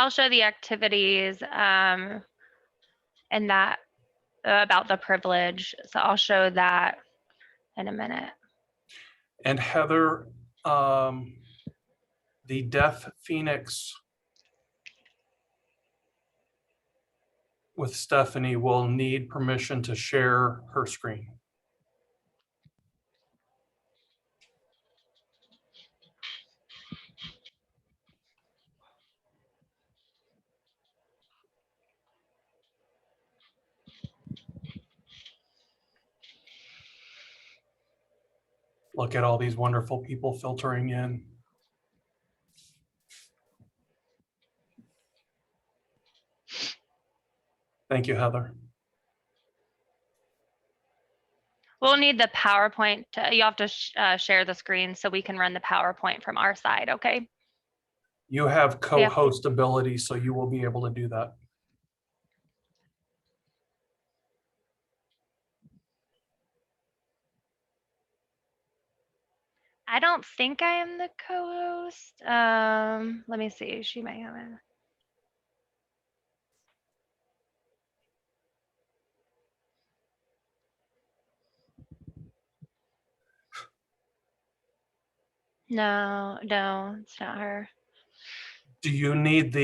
I'll show the activities and that about the privilege. So I'll show that in a minute. And Heather, the Deaf Phoenix with Stephanie will need permission to share her screen. Look at all these wonderful people filtering in. Thank you, Heather. We'll need the PowerPoint. You have to share the screen so we can run the PowerPoint from our side, okay? You have co-host ability, so you will be able to do that. I don't think I am the co-host. Let me see. She might have it. No, it's not her. Do you need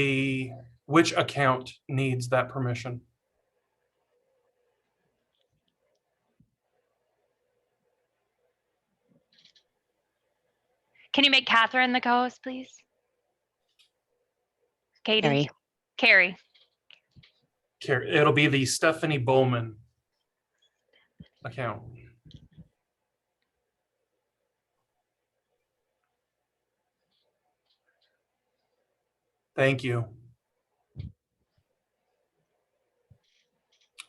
which account needs that permission? Can you make Catherine the co-host, please? Katie? Carrie. It'll be the Stephanie Bowman account. Thank you.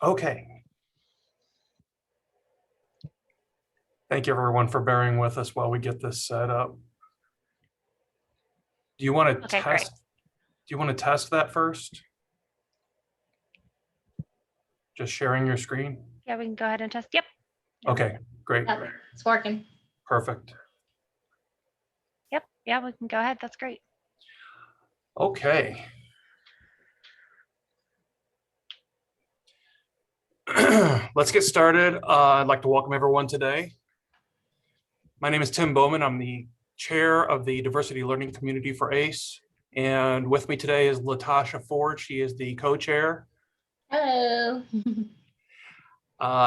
Okay. Thank you everyone for bearing with us while we get this set up. Do you want to test? Great. Do you want to test that first? Just sharing your screen? Yeah, we can go ahead and test. Yep. Okay, great. Yep, it's working. Perfect. Yep. Yeah, we can go ahead. That's great. Okay. Let's get started. I'd like to welcome everyone today. My name is Tim Bowman. I'm the chair of the Diversity Learning Community for ACE. And with me today is Latasha Ford. She is the co-chair. Hello.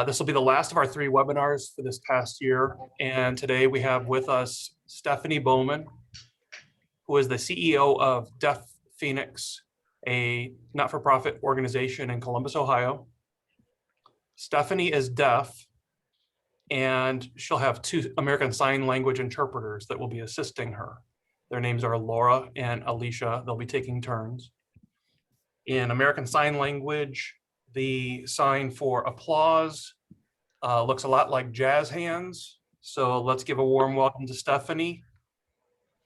This will be the last of our 3 webinars for this past year. And today we have with us Stephanie Bowman, who is the CEO of Deaf Phoenix, a not-for-profit organization in Columbus, Ohio. Stephanie is deaf, and she'll have 2 American Sign Language interpreters that will be assisting her. Their names are Laura and Alicia. They'll be taking turns. In American Sign Language, the sign for applause looks a lot like jazz hands. So let's give a warm welcome to Stephanie.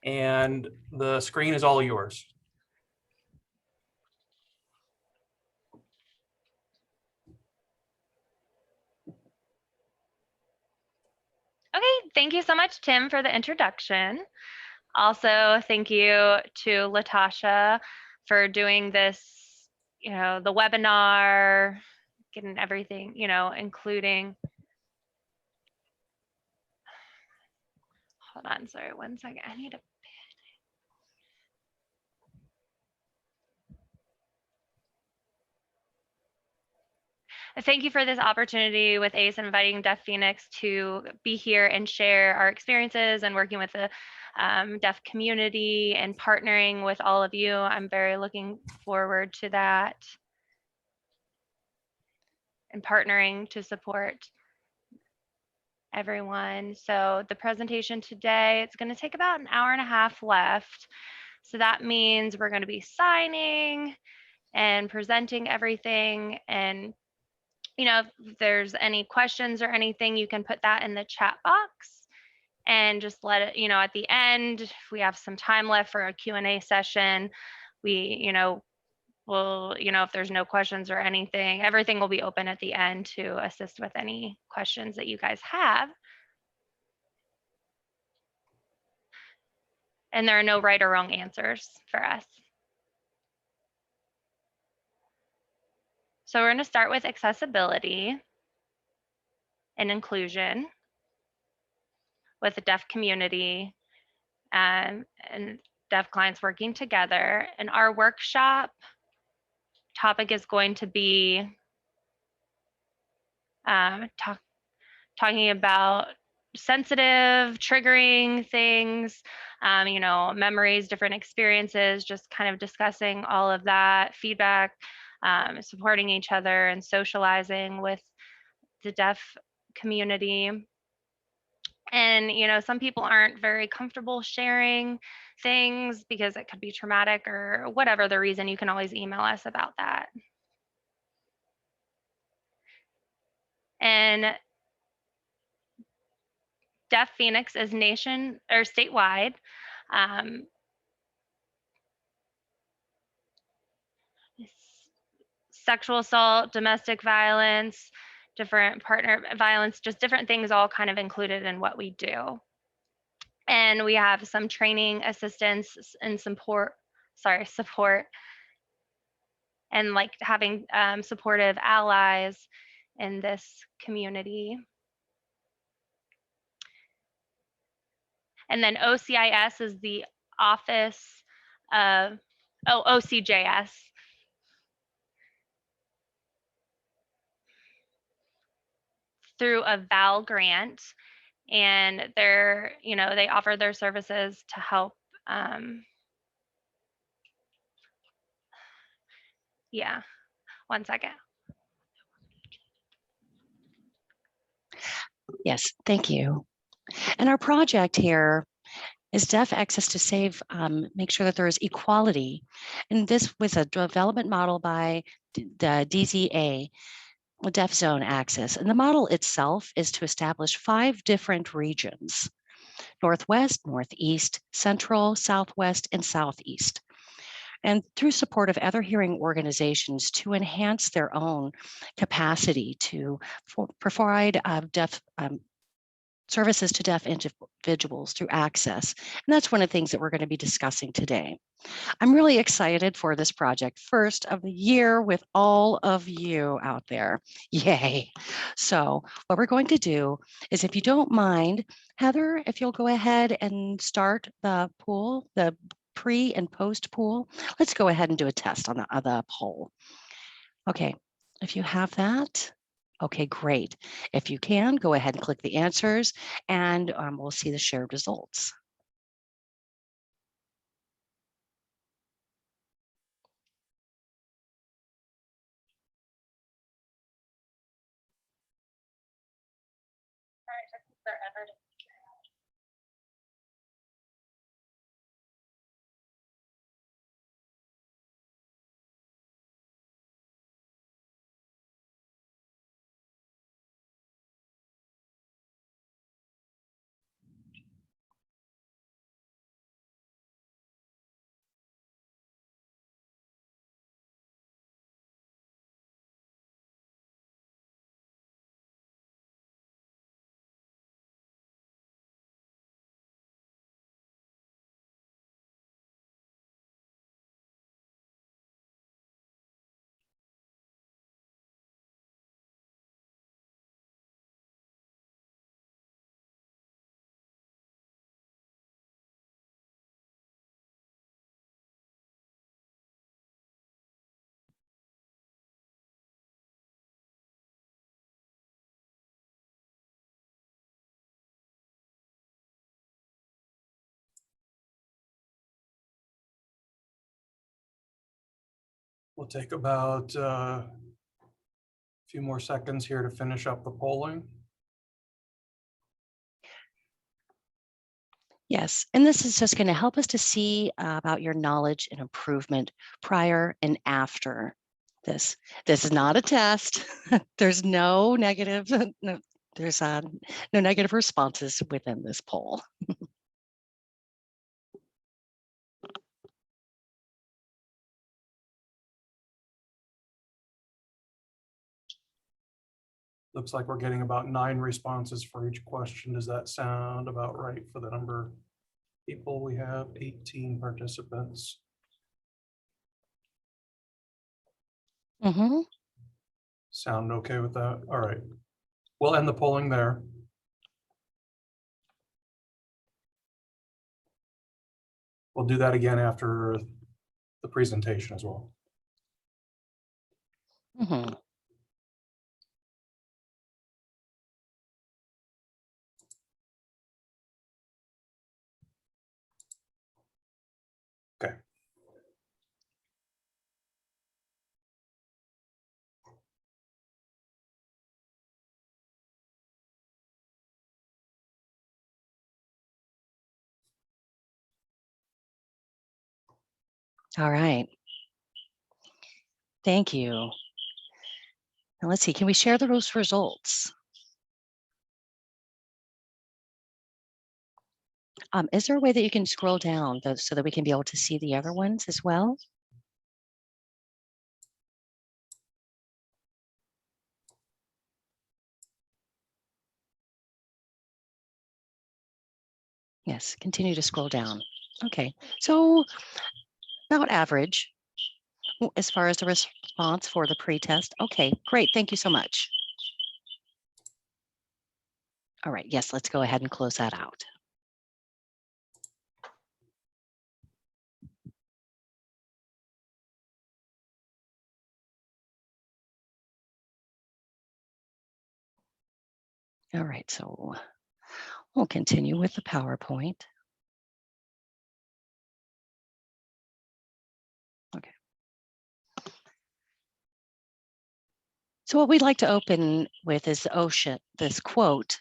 And the screen is all yours. Okay, thank you so much, Tim, for the introduction. Also, thank you to Latasha for doing this, the webinar, getting everything, including. Hold on, sorry, 1 second. I need a Thank you for this opportunity with ACE and inviting Deaf Phoenix to be here and share our experiences and working with the deaf community and partnering with all of you. I'm very looking forward to that and partnering to support everyone. So the presentation today, it's going to take about an hour and a half left. So that means we're going to be signing and presenting everything. And if there's any questions or anything, you can put that in the chat box and just let it, at the end, if we have some time left for a Q&A session, we'll, if there's no questions or anything, everything will be open at the end to assist with any questions that you guys have. And there are no right or wrong answers for us. So we're going to start with accessibility and inclusion with the deaf community and deaf clients working together. And our workshop topic is going to be talking about sensitive, triggering things, you know, memories, different experiences, just kind of discussing all of that, feedback, supporting each other and socializing with the deaf community. And, you know, some people aren't very comfortable sharing things because it could be traumatic or whatever the reason. You can always email us about that. And Deaf Phoenix is nation or statewide. Sexual assault, domestic violence, different partner violence, just different things all kind of included in what we do. And we have some training assistance and support and like having supportive allies in this community. And then OCIS is the office of, OCJS. Through a VAL grant, and they're, you know, they offer their services to help. Yeah, one second. Yes, thank you. And our project here is Deaf Access to Save, make sure that there is equality. And this was a development model by the DZA, Deaf Zone Access. And the model itself is to establish 5 different regions: Northwest, Northeast, Central, Southwest, and Southeast. And through support of other hearing organizations to enhance their own capacity to provide deaf services to deaf individuals through access. And that's one of the things that we're going to be discussing today. I'm really excited for this project, first of the year with all of you out there. Yay. So what we're going to do is, if you don't mind, Heather, if you'll go ahead and start the poll, the pre and post poll. Let's go ahead and do a test on the poll. Okay, if you have that. Okay, great. If you can, go ahead and click the answers, and we'll see the shared results. We'll take about a few more seconds here to finish up the polling. Yes, and this is just going to help us to see about your knowledge and improvement prior and after this. This is not a test. There's no negative, there's no negative responses within this poll. Looks like we're getting about 9 responses for each question. Does that sound about right for the number of people we have? 18 participants. Mm-hmm. Sound okay with that? All right. We'll end the polling there. We'll do that again after the presentation as well. Mhm. Okay. All right. Thank you. Now let's see, can we share those results? Is there a way that you can scroll down so that we can be able to see the other ones as well? Yes, continue to scroll down. Okay, so about average as far as the response for the pre-test. Okay, great. Thank you so much. All right, yes, let's go ahead and close that out. All right, so we'll continue with the PowerPoint. Okay. So what we'd like to open with is this quote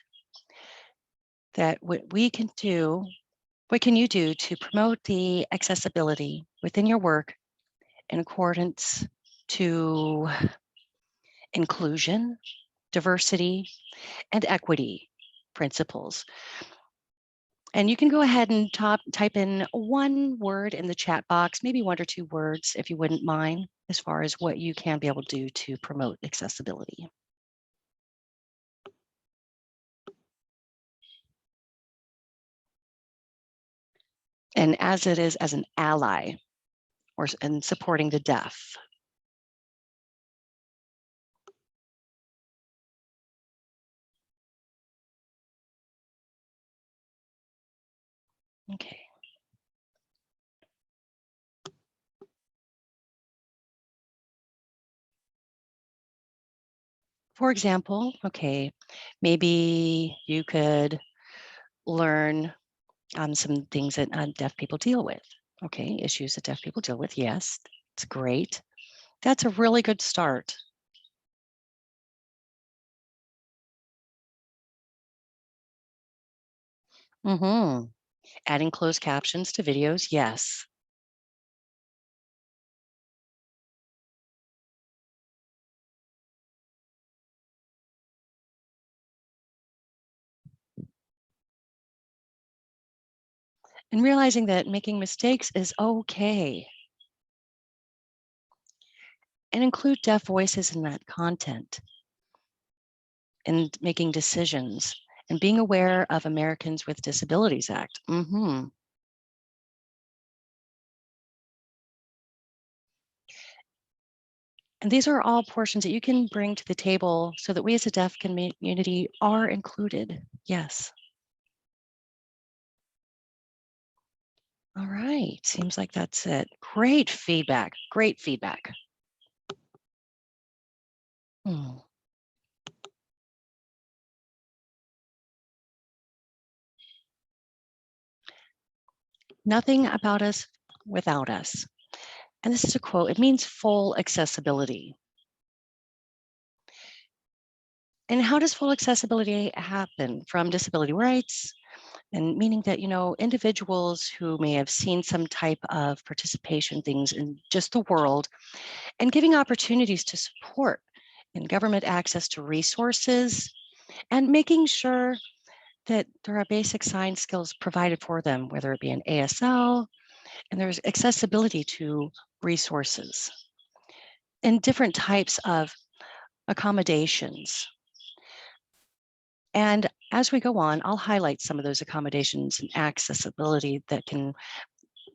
that what we can do, what can you do to promote the accessibility within your work in accordance to inclusion, diversity, and equity principles? And you can go ahead and type in one word in the chat box, maybe 1 or 2 words, if you wouldn't mind, as far as what you can be able to do to promote accessibility. And as it is as an ally and supporting the deaf. Okay. For example, okay, maybe you could learn some things that deaf people deal with. Okay, issues that deaf people deal with. Yes, it's great. That's a really good start. Adding closed captions to videos. Yes. And realizing that making mistakes is okay. And include deaf voices in that content and making decisions and being aware of Americans with Disabilities Act. And these are all portions that you can bring to the table so that we as a deaf community are included. Yes. All right, seems like that's it. Great feedback, great feedback. Nothing about us without us. And this is a quote, it means full accessibility. And how does full accessibility happen? From disability rights, and meaning that, you know, individuals who may have seen some type of participation things in just the world and giving opportunities to support and government access to resources and making sure that there are basic science skills provided for them, whether it be an ASL, and there's accessibility to resources and different types of accommodations. And as we go on, I'll highlight some of those accommodations and accessibility that can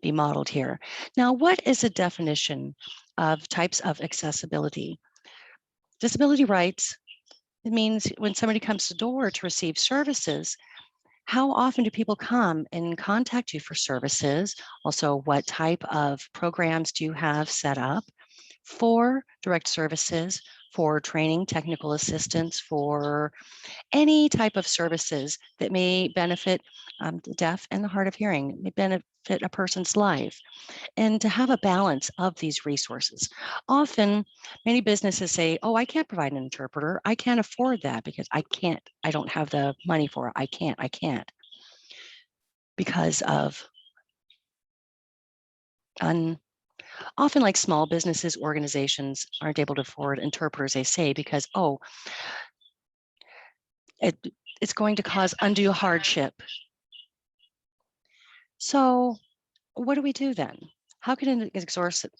be modeled here. Now, what is a definition of types of accessibility? Disability rights, it means when somebody comes to the door to receive services, how often do people come and contact you for services? Also, what type of programs do you have set up for direct services, for training, technical assistance, for any type of services that may benefit the deaf and the hard of hearing, may benefit a person's life, and to have a balance of these resources. Often, many businesses say, oh, I can't provide an interpreter. I can't afford that because I don't have the money for it. I can't. Because of often like small businesses, organizations aren't able to afford interpreters, they say, because, oh, it's going to cause undue hardship. So what do we do then? How can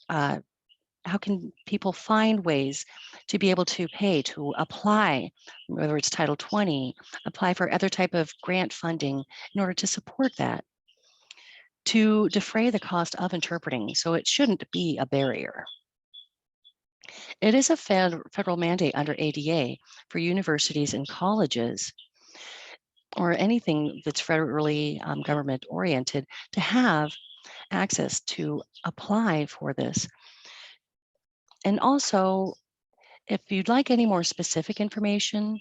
how can people find ways to be able to pay, to apply, whether it's Title 20, apply for other type of grant funding in order to support that, to defray the cost of interpreting, so it shouldn't be a barrier. It is a federal mandate under ADA for universities and colleges, or anything that's federally government oriented, to have access to apply for this. And also, if you'd like any more specific information,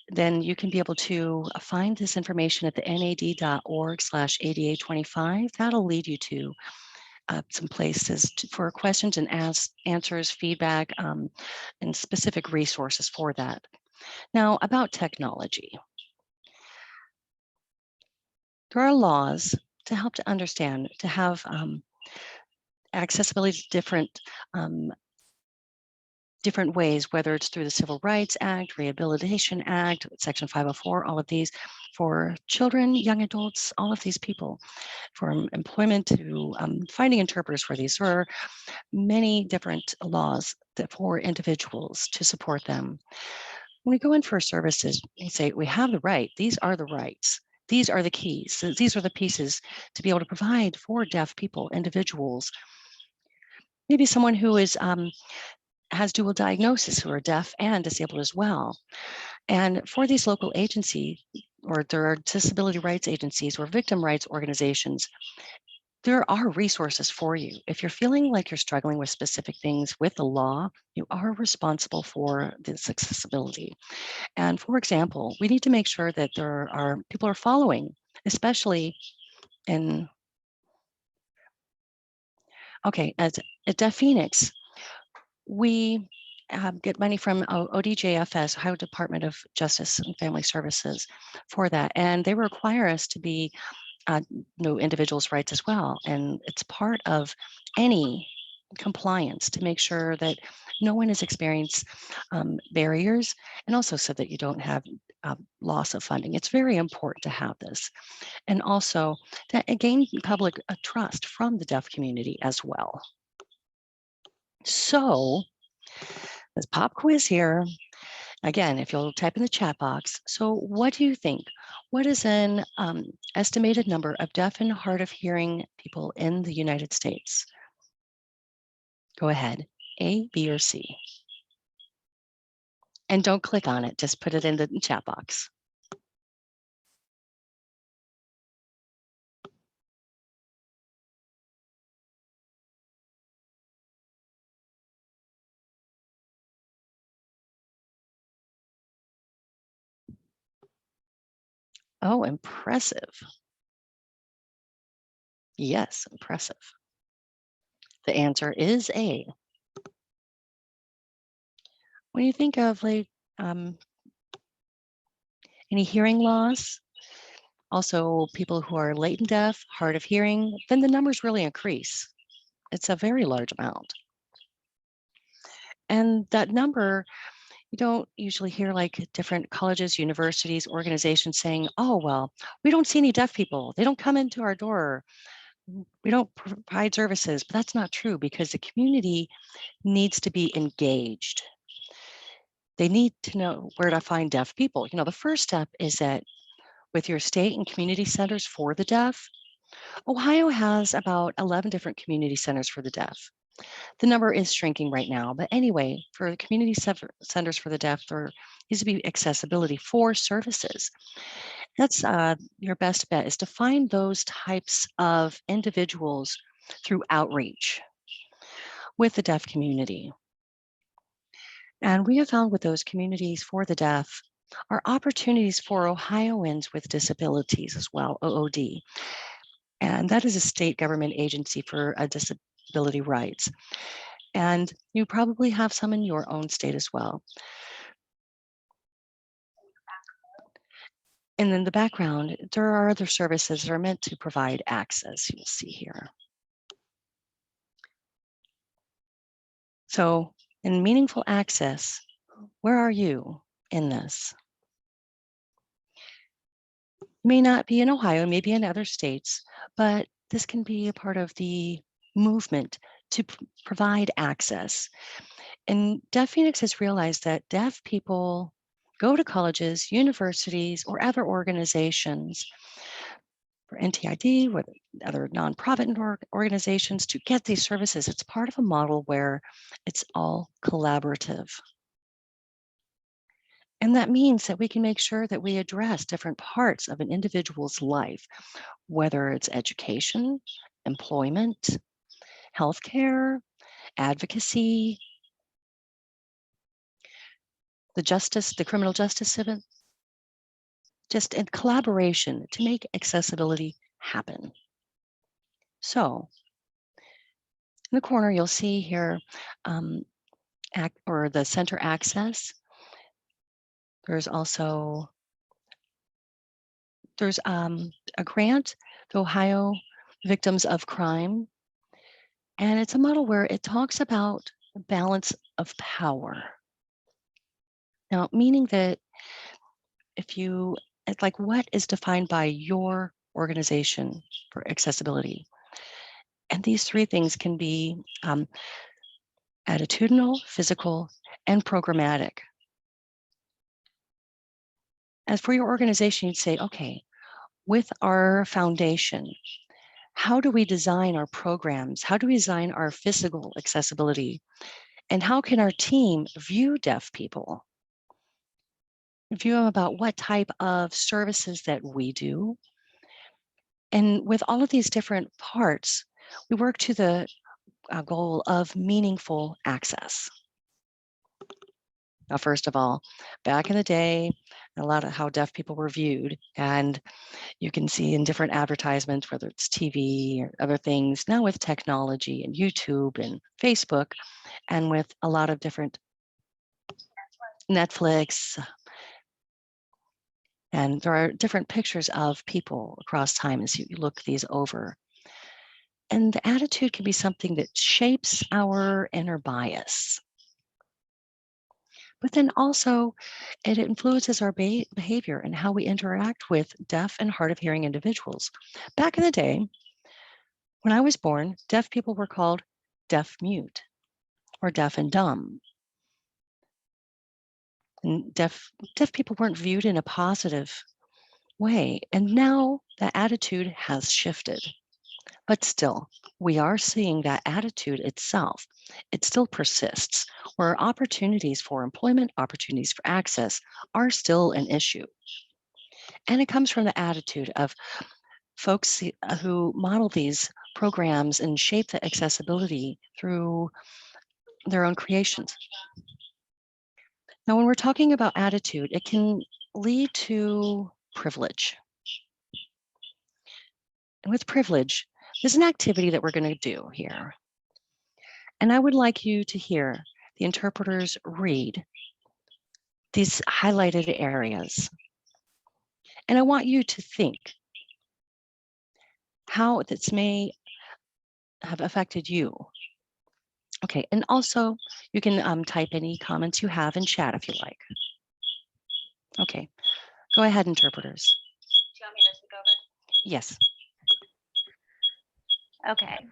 then you can be able to find this information at the nad.org/ADA25. That'll lead you to some places for questions and answers, feedback, and specific resources for that. Now, about technology. There are laws to help to understand, to have accessibility to different ways, whether it's through the Civil Rights Act, Rehabilitation Act, Section 504, all of these, for children, young adults, all of these people, from employment to finding interpreters for these. There are many different laws that for individuals to support them. When we go in for services, we say we have the right, these are the rights. These are the keys. So these are the pieces to be able to provide for deaf people, individuals. Maybe someone who is has dual diagnosis, who are deaf and disabled as well. And for these local agencies, or there are disability rights agencies or victim rights organizations, there are resources for you. If you're feeling like you're struggling with specific things with the law, you are responsible for this accessibility. And for example, we need to make sure that there are people are following, especially in, okay, at Deaf Phoenix, we get money from ODJFS, Ohio Department of Justice and Family Services, for that. And they require us to be know individuals' rights as well. And it's part of any compliance to make sure that no one has experienced barriers, and also so that you don't have loss of funding. It's very important to have this. And also to gain public trust from the deaf community as well. So this pop quiz here, again, if you'll type in the chat box. So what do you think? What is an estimated number of deaf and hard of hearing people in the United States? Go ahead, A, B, or C. And don't click on it, just put it in the chat box. Oh, impressive. Yes, impressive. The answer is A. When you think of like any hearing loss, also people who are latent deaf, hard of hearing, then the numbers really increase. It's a very large amount. And that number, you don't usually hear like different colleges, universities, organizations saying, oh, well, we don't see any deaf people. They don't come into our door. We don't provide services, but that's not true, because the community needs to be engaged. They need to know where to find deaf people. You know, the first step is that with your state and community centers for the deaf, Ohio has about 11 different community centers for the deaf. The number is shrinking right now, but anyway, for the community centers for the deaf, there needs to be accessibility for services. That's your best bet is to find those types of individuals through outreach with the deaf community. And we have found with those communities for the deaf are opportunities for Ohioans with disabilities as well, OOD. And that is a state government agency for disability rights. And you probably have some in your own state as well. And in the background, there are other services that are meant to provide access, you'll see here. So in meaningful access, where are you in this? May not be in Ohio, maybe in other states, but this can be a part of the movement to provide access. And Deaf Phoenix has realized that deaf people go to colleges, universities, or other organizations for NTID, with other nonprofit organizations to get these services. It's part of a model where it's all collaborative. And that means that we can make sure that we address different parts of an individual's life, whether it's education, employment, healthcare, advocacy, the criminal justice system, just in collaboration to make accessibility happen. So in the corner, you'll see here the center access. There's also a grant, the Ohio Victims of Crime. And it's a model where it talks about the balance of power. Now, meaning that it's like what is defined by your organization for accessibility? And these three things can be attitudinal, physical, and programmatic. As for your organization, you'd say, okay, with our foundation, how do we design our programs? How do we design our physical accessibility? And how can our team view deaf people? View them about what type of services that we do. And with all of these different parts, we work to the goal of meaningful access. Now, first of all, back in the day, a lot of how deaf people were viewed, and you can see in different advertisements, whether it's TV or other things, now with technology and YouTube and Facebook, and with a lot of different Netflix, and there are different pictures of people across time as you look these over. And the attitude can be something that shapes our inner bias. But then also it influences our behavior and how we interact with deaf and hard of hearing individuals. Back in the day, when I was born, deaf people were called deaf mute or deaf and dumb. And deaf people weren't viewed in a positive way. And now that attitude has shifted. But still, we are seeing that attitude itself. It still persists, where opportunities for employment, opportunities for access are still an issue. And it comes from the attitude of folks who model these programs and shape the accessibility through their own creations. Now, when we're talking about attitude, it can lead to privilege. And with privilege, there's an activity that we're going to do here. And I would like you to hear the interpreters read these highlighted areas. And I want you to think how this may have affected you. Okay, and also you can type any comments you have in chat if you like. Okay, go ahead, interpreters. Do you want me to take over? Yes. Okay.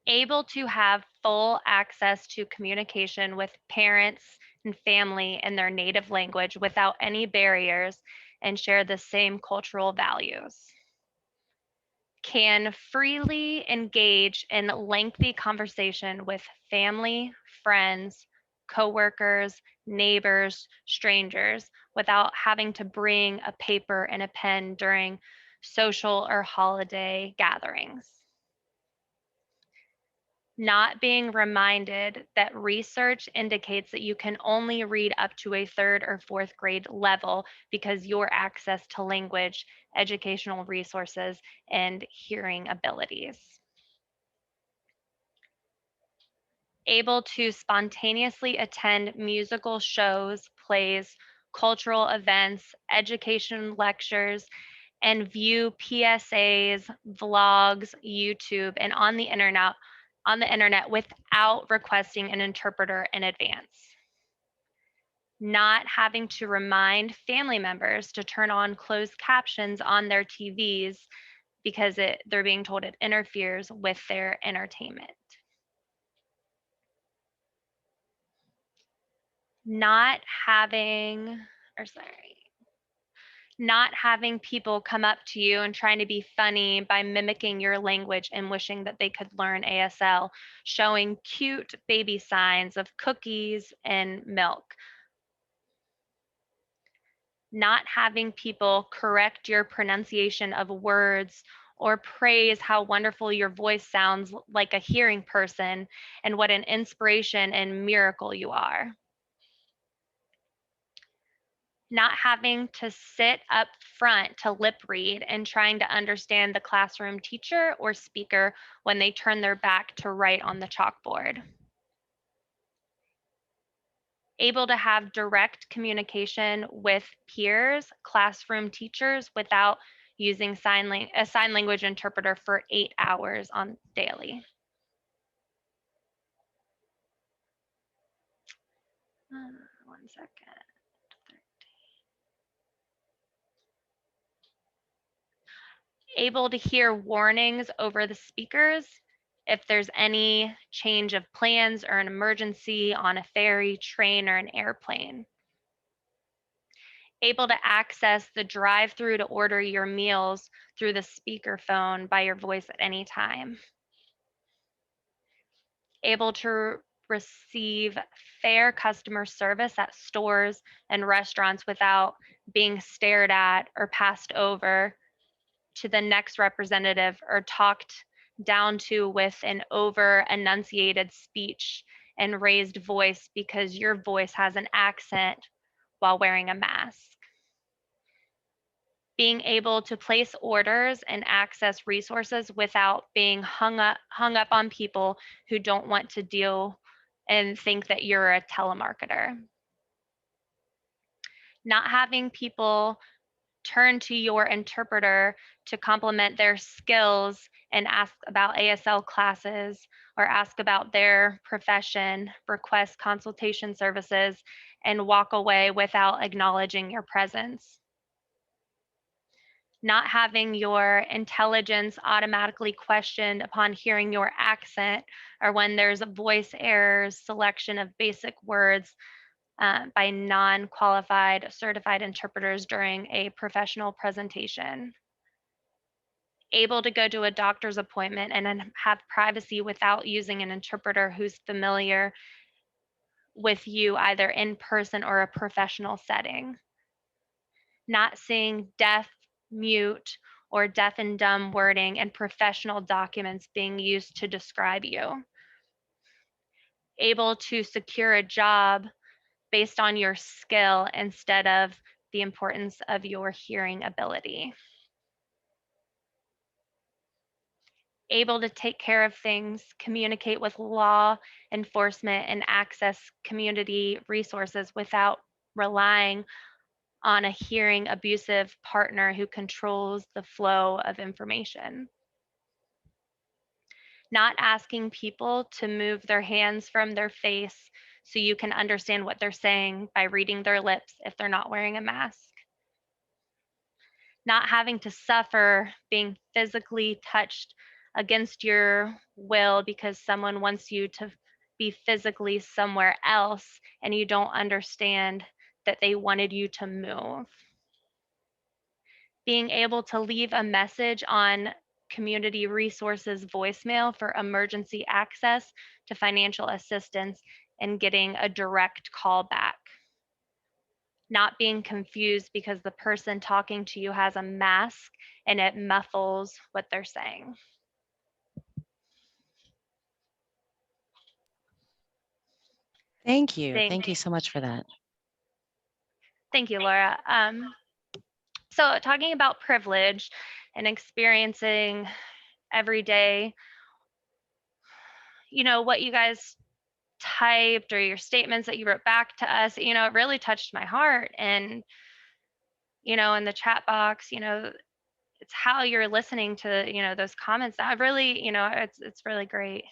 Able to have full access to communication with parents and family in their native language without any barriers and share the same cultural values. can freely engage in lengthy conversation with family, friends, coworkers, neighbors, strangers, without having to bring a paper and a pen during social or holiday gatherings. Not being reminded that research indicates that you can only read up to a 3rd or 4th grade level because your access to language, educational resources, and hearing abilities. Able to spontaneously attend musical shows, plays, cultural events, education lectures, and view PSAs, vlogs, YouTube, and on the internet without requesting an interpreter in advance. Not having to remind family members to turn on closed captions on their TVs because they're being told it interferes with their entertainment. Not having people come up to you and trying to be funny by mimicking your language and wishing that they could learn ASL, showing cute baby signs of cookies and milk. Not having people correct your pronunciation of words or praise how wonderful your voice sounds like a hearing person and what an inspiration and miracle you are. Not having to sit up front to lip read and trying to understand the classroom teacher or speaker when they turn their back to write on the chalkboard. Able to have direct communication with peers, classroom teachers without using a sign language interpreter for 8 hours on daily. One second. Able to hear warnings over the speakers if there's any change of plans or an emergency on a ferry, train, or an airplane. Able to access the drive-through to order your meals through the speakerphone by your voice at any time. Able to receive fair customer service at stores and restaurants without being stared at or passed over to the next representative or talked down to with an over enunciated speech and raised voice because your voice has an accent while wearing a mask. Being able to place orders and access resources without being hung up on people who don't want to deal and think that you're a telemarketer. Not having people turn to your interpreter to complement their skills and ask about ASL classes or ask about their profession, request consultation services, and walk away without acknowledging your presence. Not having your intelligence automatically questioned upon hearing your accent or when there's a voice errors, selection of basic words by non-qualified certified interpreters during a professional presentation. Able to go to a doctor's appointment and then have privacy without using an interpreter who's familiar with you either in person or a professional setting. Not seeing deaf, mute, or deaf and dumb wording and professional documents being used to describe you. Able to secure a job based on your skill instead of the importance of your hearing ability. Able to take care of things, communicate with law enforcement, and access community resources without relying on a hearing abusive partner who controls the flow of information. Not asking people to move their hands from their face so you can understand what they're saying by reading their lips if they're not wearing a mask. Not having to suffer being physically touched against your will because someone wants you to be physically somewhere else and you don't understand that they wanted you to move. Being able to leave a message on Community Resources voicemail for emergency access to financial assistance and getting a direct call back. Not being confused because the person talking to you has a mask and it muffles what they're saying. Thank you. Thank- Thank you so much for that. Thank you, Laura. So talking about privilege and experiencing every day, you know, what you guys typed or your statements that you wrote back to us, you know, it really touched my heart. And, you know, in the chat box, you know, it's how you're listening to, you know, those comments that really, you know, it's really great.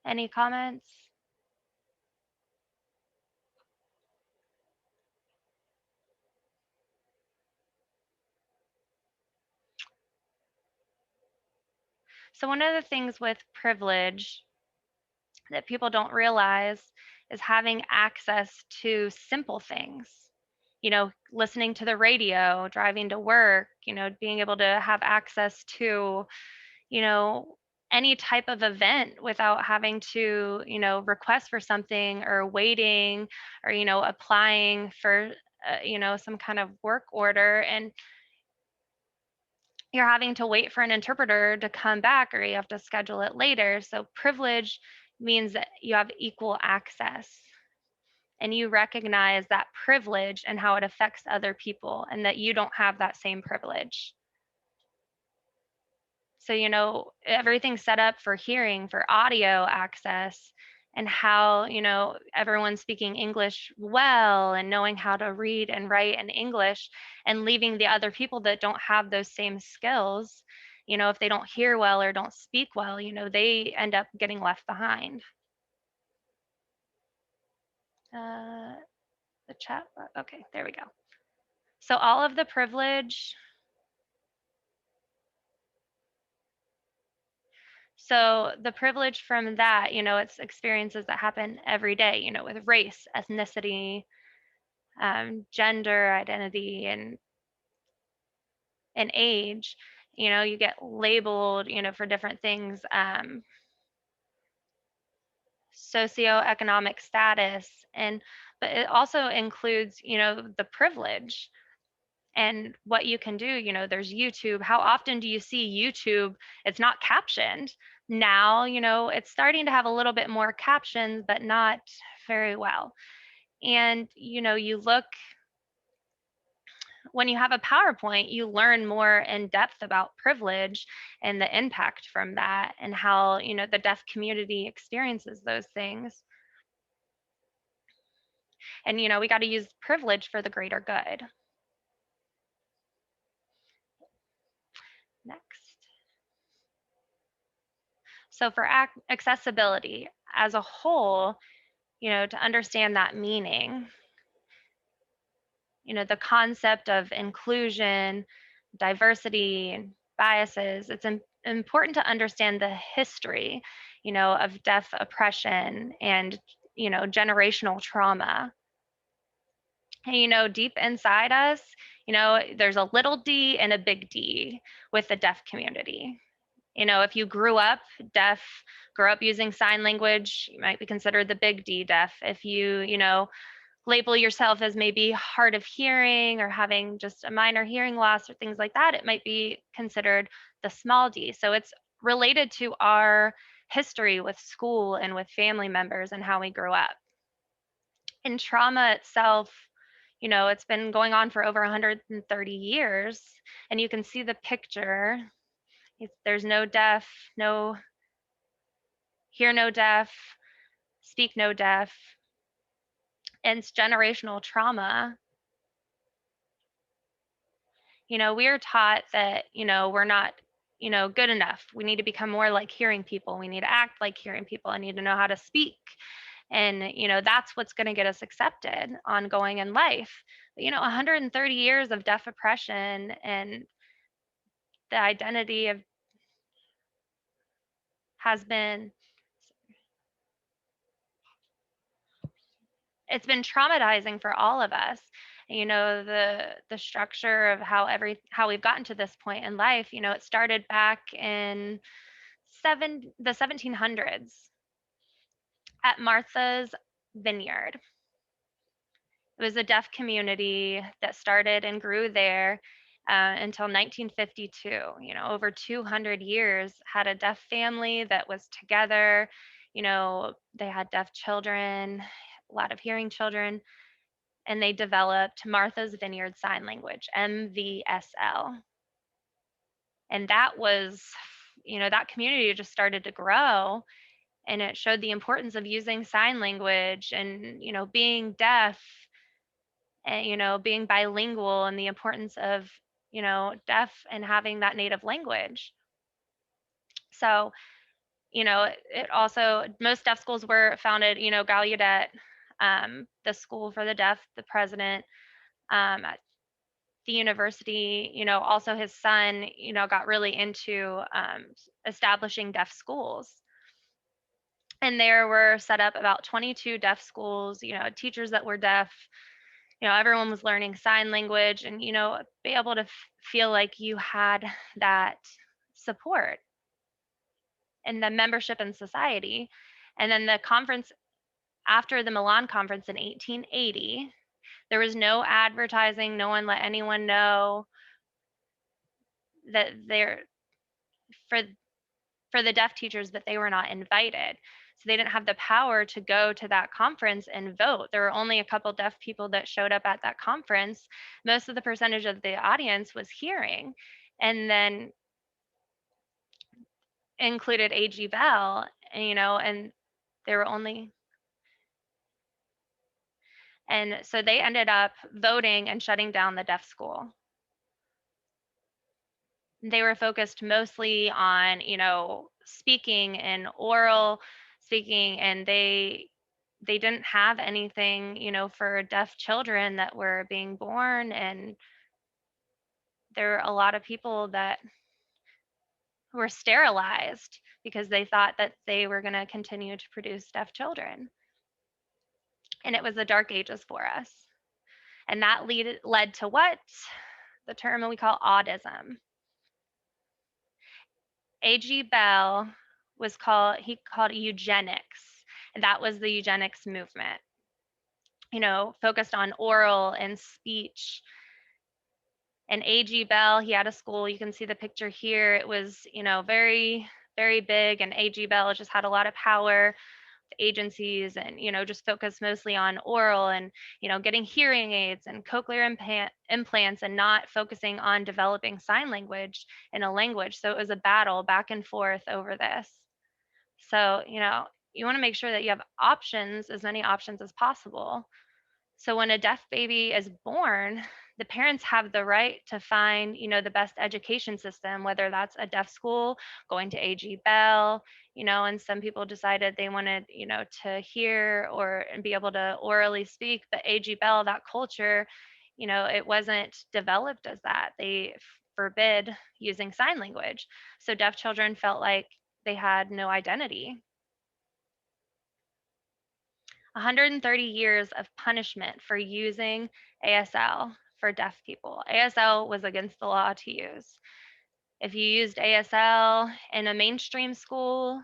Any comments? So one of the things with privilege that people don't realize is having access to simple things. You know, listening to the radio, driving to work, you know, being able to have access to, you know, any type of event without having to, you know, request for something or waiting or, you know, applying for, you know, some kind of work order. And you're having to wait for an interpreter to come back or you have to schedule it later. So privilege means that you have equal access and you recognize that privilege and how it affects other people and that you don't have that same privilege. So, you know, everything's set up for hearing, for audio access, and how, you know, everyone's speaking English well and knowing how to read and write in English and leaving the other people that don't have those same skills, you know, if they don't hear well or don't speak well, you know, they end up getting left behind. The chat, okay, there we go. So all of the privilege. So the privilege from that, you know, it's experiences that happen every day, you know, with race, ethnicity, gender identity, and age. You know, you get labeled, you know, for different things, socioeconomic status, but it also includes, you know, the privilege and what you can do. You know, there's YouTube. How often do you see YouTube? It's not captioned. Now, you know, it's starting to have a little bit more captions, but not very well. And, you know, you look, when you have a PowerPoint, you learn more in depth about privilege and the impact from that and how, you know, the deaf community experiences those things. And, you know, we got to use privilege for the greater good. Next. So for accessibility as a whole, you know, to understand that meaning, you know, the concept of inclusion, diversity, biases, it's important to understand the history, you know, of deaf oppression and, you know, generational trauma. And, you know, deep inside us, you know, there's a little d and a big D with the deaf community. You know, if you grew up deaf, grew up using sign language, you might be considered the big D deaf. If you know, label yourself as maybe hard of hearing or having just a minor hearing loss or things like that, it might be considered the small d. So it's related to our history with school and with family members and how we grew up. And trauma itself, you know, it's been going on for over 130 years. And you can see the picture. There's no deaf, no hear no deaf, speak no deaf, and it's generational trauma. You know, we're taught that, you know, we're not, you know, good enough. We need to become more like hearing people. We need to act like hearing people. I need to know how to speak. And, you know, that's what's going to get us accepted ongoing in life. But, you know, 130 years of deaf oppression and the identity of has been it's been traumatizing for all of us. You know, the structure of how we've gotten to this point in life, you know, it started back in the 1700s at Martha's Vineyard. It was a deaf community that started and grew there until 1952. You know, over 200 years, had a deaf family that was together. You know, they had deaf children, a lot of hearing children, and they developed Martha's Vineyard Sign Language, MVSL. And that was, you know, that community just started to grow, and it showed the importance of using sign language and, you know, being deaf and, you know, being bilingual, and the importance of, you know, deaf and having that native language. So, you know, it also, most deaf schools were founded, you know, Gallaudet, the school for the deaf, the president at the university, you know, also his son, you know, got really into establishing deaf schools. And there were set up about 22 deaf schools, you know, teachers that were deaf. You know, everyone was learning sign language, and, you know, be able to feel like you had that support and the membership in society. And then the conference, after the Milan conference in 1880, there was no advertising. No one let anyone know that for the deaf teachers that they were not invited. So they didn't have the power to go to that conference and vote. There were only a couple deaf people that showed up at that conference. Most of the percentage of the audience was hearing. And then included A.G. Bell, and, you know, and there were only, and so they ended up voting and shutting down the deaf school. They were focused mostly on, you know, speaking and oral speaking, and they didn't have anything, you know, for deaf children that were being born. And there were a lot of people that were sterilized because they thought that they were going to continue to produce deaf children. And it was the dark ages for us. And that led to what? The term that we call autism. A.G. Bell he called eugenics. And that was the eugenics movement, you know, focused on oral and speech. And A.G. Bell, he had a school, you can see the picture here. It was, you know, very, very big. And A.G. Bell just had a lot of power, agencies, and, you know, just focused mostly on oral and, you know, getting hearing aids and cochlear implants, and not focusing on developing sign language in a language. So it was a battle back and forth over this. So, you know, you want to make sure that you have options, as many options as possible. So when a deaf baby is born, the parents have the right to find, you know, the best education system, whether that's a deaf school, going to A.G. Bell, you know, and some people decided they wanted, you know, to hear or and be able to orally speak. But A.G. Bell, that culture, you know, it wasn't developed as that. They forbid using sign language. So deaf children felt like they had no identity. 130 years of punishment for using ASL for deaf people. ASL was against the law to use. If you used ASL in a mainstream school,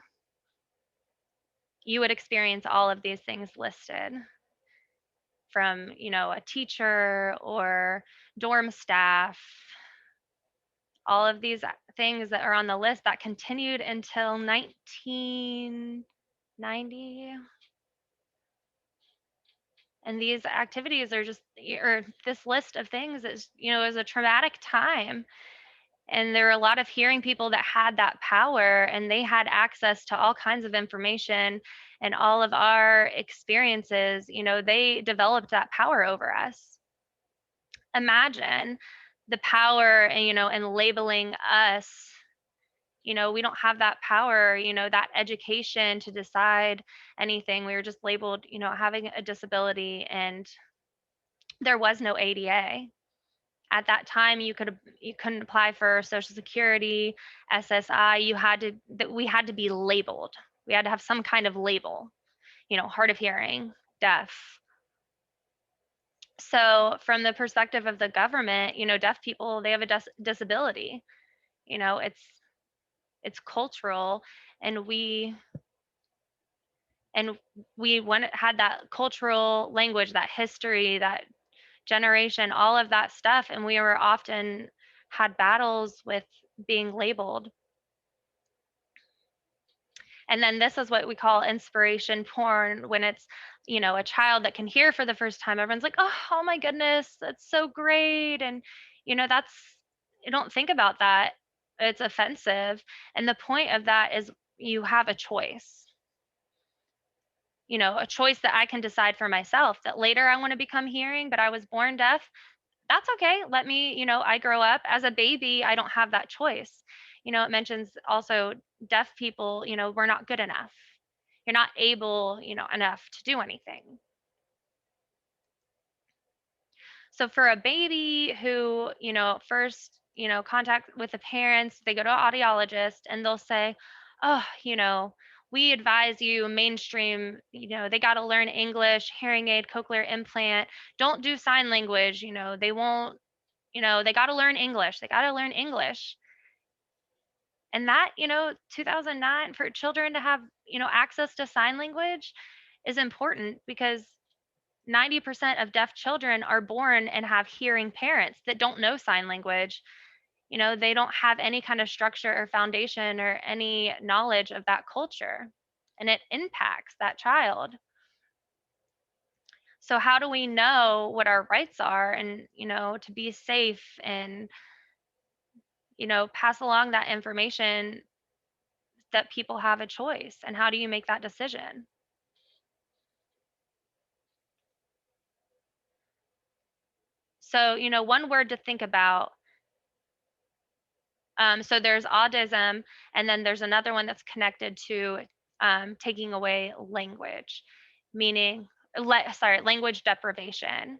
you would experience all of these things listed from, you know, a teacher or dorm staff. All of these things that are on the list that continued until 1990. And these activities are just, or this list of things is, you know, is a traumatic time. And there were a lot of hearing people that had that power, and they had access to all kinds of information and all of our experiences. You know, they developed that power over us. Imagine the power, and, you know, and labeling us. You know, we don't have that power, you know, that education to decide anything. We were just labeled, you know, having a disability, and there was no ADA. At that time, you couldn't apply for Social Security, SSI. We had to be labeled. We had to have some kind of label, you know, hard of hearing, deaf, So from the perspective of the government, deaf people, they have a disability. It's cultural, and we had that cultural language, that history, that generation, all of that stuff, and we were often had battles with being labeled. And then this is what we call inspiration porn, when it's, a child that can hear for the first time. Everyone's like, oh my goodness, that's so great. And, you don't think about that. It's offensive. And the point of that is you have a choice. A choice that I can decide for myself, that later I want to become hearing, but I was born deaf. That's okay. Let me, I grow up as a baby. I don't have that choice. It mentions also deaf people, we're not good enough. You're not able, enough to do anything. So for a baby who, first, contact with the parents, they go to an audiologist and they'll say, oh, we advise you mainstream, they got to learn English, hearing aid, cochlear implant, don't do sign language, they won't, they got to learn English. They got to learn English. And that, 2009, for children to have, access to sign language is important, because 90% of deaf children are born and have hearing parents that don't know sign language. They don't have any kind of structure or foundation or any knowledge of that culture, and it impacts that child. So how do we know what our rights are, and, to be safe and, pass along that information, that people have a choice? And how do you make that decision? So, one word to think about. So there's autism, and then there's another one that's connected to taking away language, meaning, language deprivation.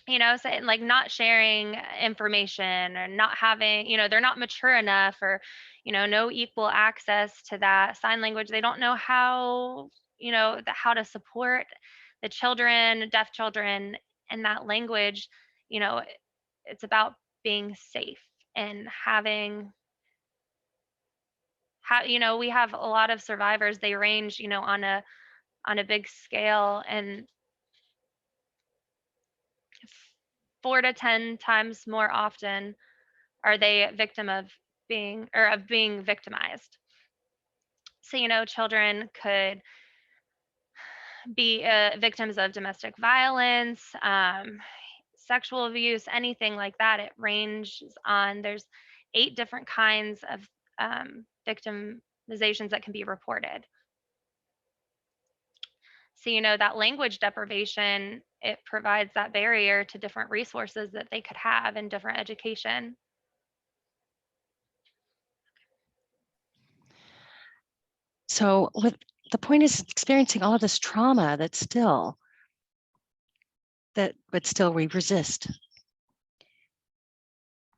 Saying like not sharing information, or not having, they're not mature enough, or, no equal access to that sign language. They don't know how, how to support the children, deaf children, in that language. It's about being safe and having, we have a lot of survivors. They range, on a big scale, and 4 to 10 times more often are they a victim of being victimized. So, children could be victims of domestic violence, sexual abuse, anything like that. It ranges on, there's 8 different kinds of victimizations that can be reported. So, that language deprivation, it provides that barrier to different resources that they could have in different education. So the point is experiencing all of this trauma but still we resist.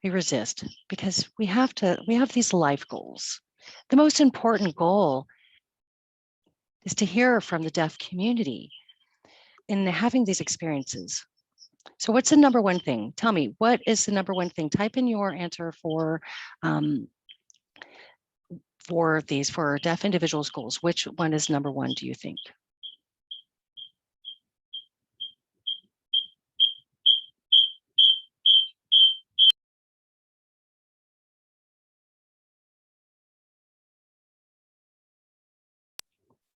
We resist because we have these life goals. The most important goal is to hear from the deaf community in having these experiences. So what's the number one thing? Tell me, what is the number one thing? Type in your answer for deaf individuals goals. Which one is number one, do you think?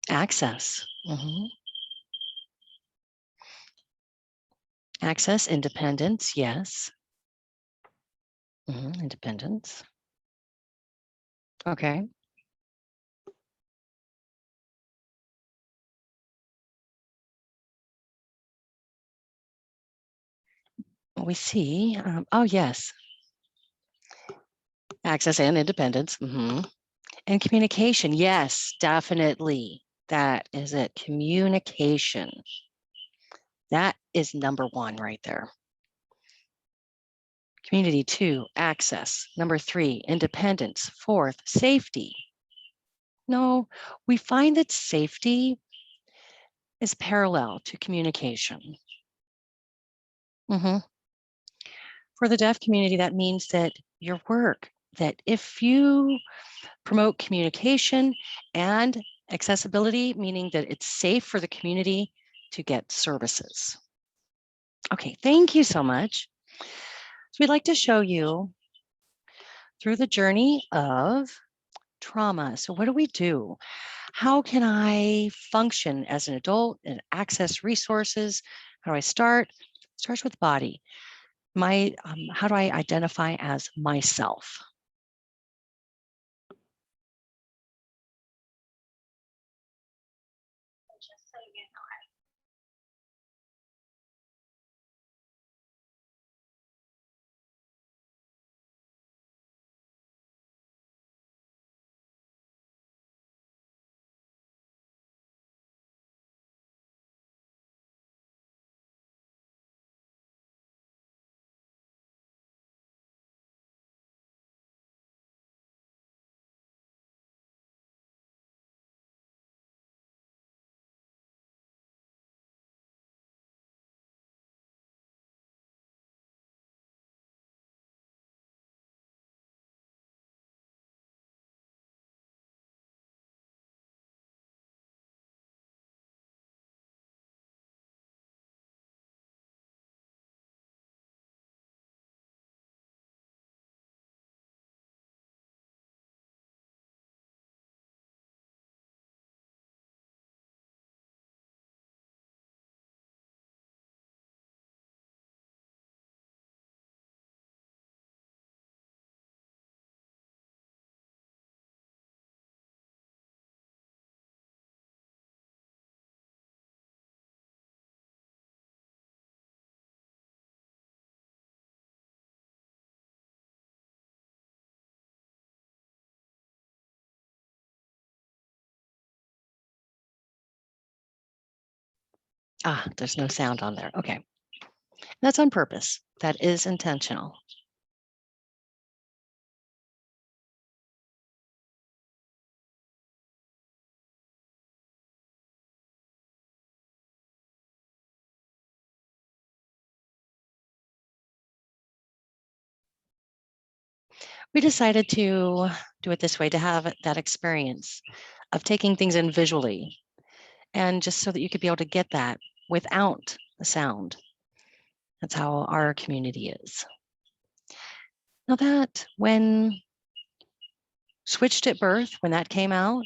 Access. Access, independence, yes. Independence. Okay. We see, oh yes. Access and independence. And communication, yes, definitely. That is it, communication. That is number one right there. Community, 2, access. Number 3, independence. 4th, safety. No, we find that safety is parallel to communication. Mhm. For the deaf community, that means that your work, that if you promote communication and accessibility, meaning that it's safe for the community to get services. Okay, thank you so much. So we'd like to show you through the journey of trauma. So what do we do? How can I function as an adult and access resources? How do I start? Starts with body. How do I identify as myself? There's no sound on there. Okay. That's on purpose. That is intentional. We decided to do it this way to have that experience of taking things in visually and just so that you could be able to get that without the sound. That's how our community is. Now that when Switched at Birth, when that came out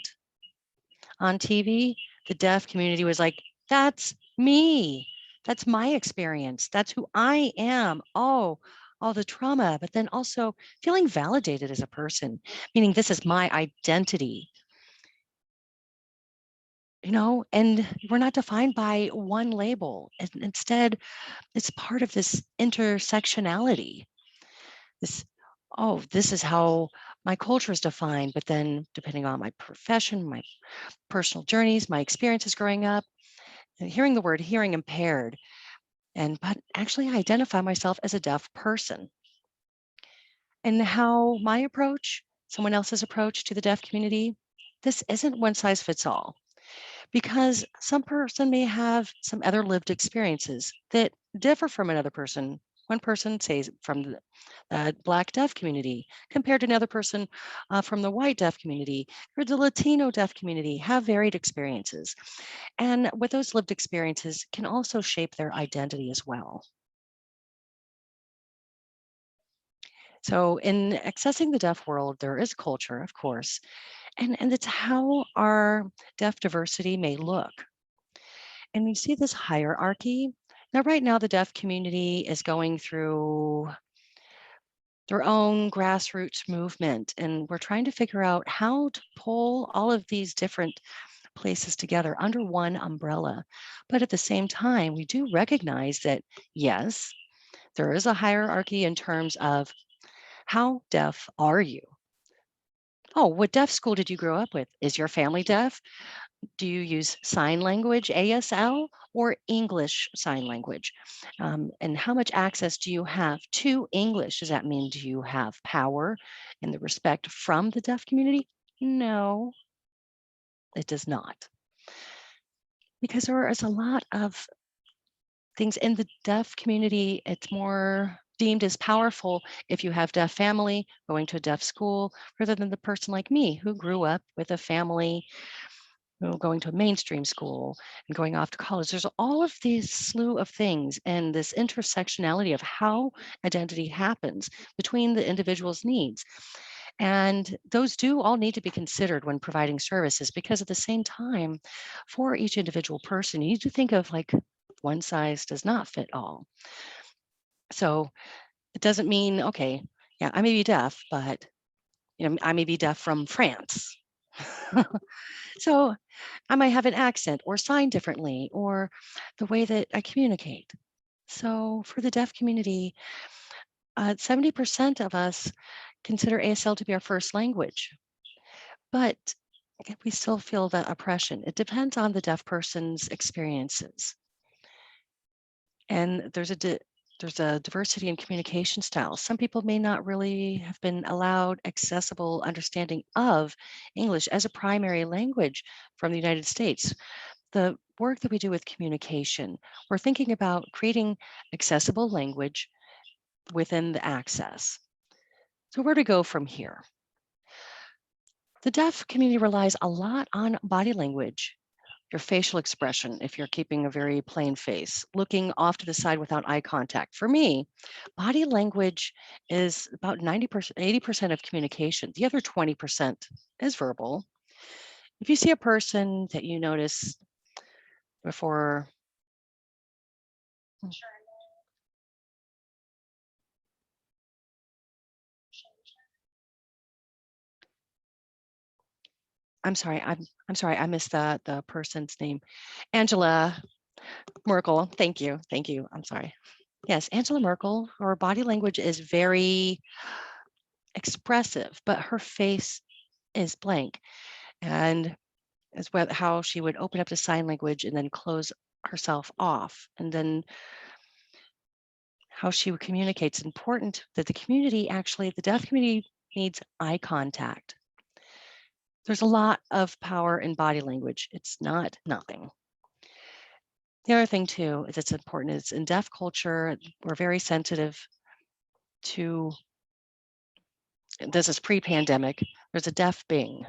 on TV, the deaf community was like, that's me. That's my experience. That's who I am. Oh, all the trauma, but then also feeling validated as a person, meaning this is my identity. And we're not defined by one label. And instead, it's part of this intersectionality. This is how my culture is defined, but then depending on my profession, my personal journeys, my experiences growing up, and hearing the word hearing impaired, but actually I identify myself as a deaf person. And how my approach, someone else's approach to the deaf community, this isn't one size fits all. Because some person may have some other lived experiences that differ from another person. One person, say, from the Black deaf community compared to another person from the white deaf community or the Latino deaf community have varied experiences. And with those lived experiences can also shape their identity as well. So in accessing the deaf world, there is culture, of course, and it's how our deaf diversity may look. And we see this hierarchy. Now, right now, the deaf community is going through their own grassroots movement, and we're trying to figure out how to pull all of these different places together under one umbrella. But at the same time, we do recognize that, yes, there is a hierarchy in terms of how deaf are you? Oh, what deaf school did you grow up with? Is your family deaf? Do you use sign language, ASL, or English sign language? And how much access do you have to English? Does that mean do you have power and the respect from the deaf community? No, it does not. Because there is a lot of things in the deaf community, it's more deemed as powerful if you have deaf family going to a deaf school rather than the person like me who grew up with a family going to a mainstream school and going off to college. There's all of these slew of things and this intersectionality of how identity happens between the individual's needs. And those do all need to be considered when providing services, because at the same time, for each individual person, you need to think of like one size does not fit all. So it doesn't mean, okay, yeah, I may be deaf, but I may be deaf from France. So I might have an accent or sign differently, or the way that I communicate. So for the deaf community, 70% of us consider ASL to be our first language, but we still feel that oppression. It depends on the deaf person's experiences. And there's a diversity in communication styles. Some people may not really have been allowed accessible understanding of English as a primary language from the United States. The work that we do with communication, we're thinking about creating accessible language within the access. So where to go from here? The deaf community relies a lot on body language, your facial expression, if you're keeping a very plain face, looking off to the side without eye contact. For me, body language is about 90%, 80% of communication. The other 20% is verbal. If you see a person that you notice before, I'm sorry, I'm sorry, I missed the person's name. Angela Merkel. Thank you. Thank you. I'm sorry. Yes, Angela Merkel, her body language is very expressive, but her face is blank. And as well how she would open up to sign language and then close herself off. And then how she would communicate. It's important that the community, actually, the deaf community needs eye contact. There's a lot of power in body language. It's not nothing. The other thing too is it's important is in deaf culture, we're very sensitive to, this is pre-pandemic, there's a deaf Bing.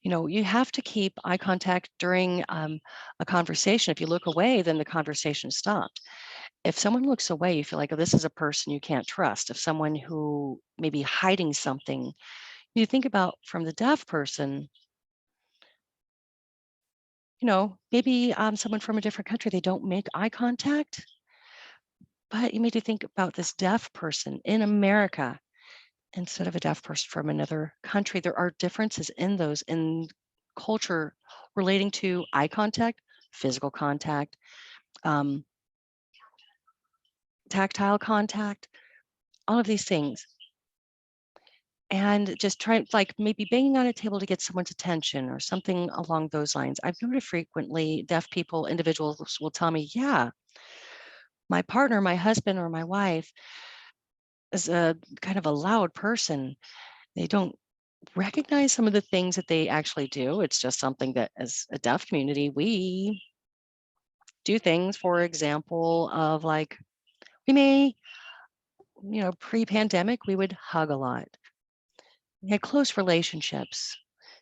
You have to keep eye contact during a conversation. If you look away, then the conversation stopped. If someone looks away, you feel like, oh, this is a person you can't trust. If someone who may be hiding something, you think about from the deaf person, maybe someone from a different country, they don't make eye contact, but you need to think about this deaf person in America instead of a deaf person from another country. There are differences in those in culture relating to eye contact, physical contact, tactile contact, all of these things. And just try, like maybe banging on a table to get someone's attention or something along those lines. I've noted frequently deaf people, individuals will tell me, yeah, my partner, my husband or my wife is a kind of a loud person. They don't recognize some of the things that they actually do. It's just something that as a deaf community, we do things, for example, of like, we may, pre-pandemic, we would hug a lot. We had close relationships.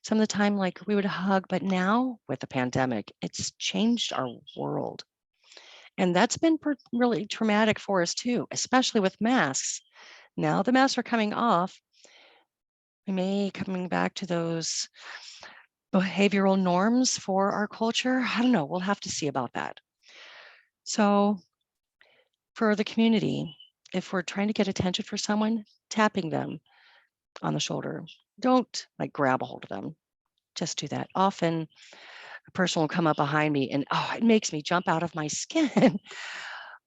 Some of the time, like we would hug, but now with the pandemic, it's changed our world. And that's been really traumatic for us too, especially with masks. Now the masks are coming off. We may coming back to those behavioral norms for our culture. I don't know, we'll have to see about that. So for the community, if we're trying to get attention for someone, tapping them on the shoulder, don't like grab a hold of them. Just do that. Often a person will come up behind me and it makes me jump out of my skin.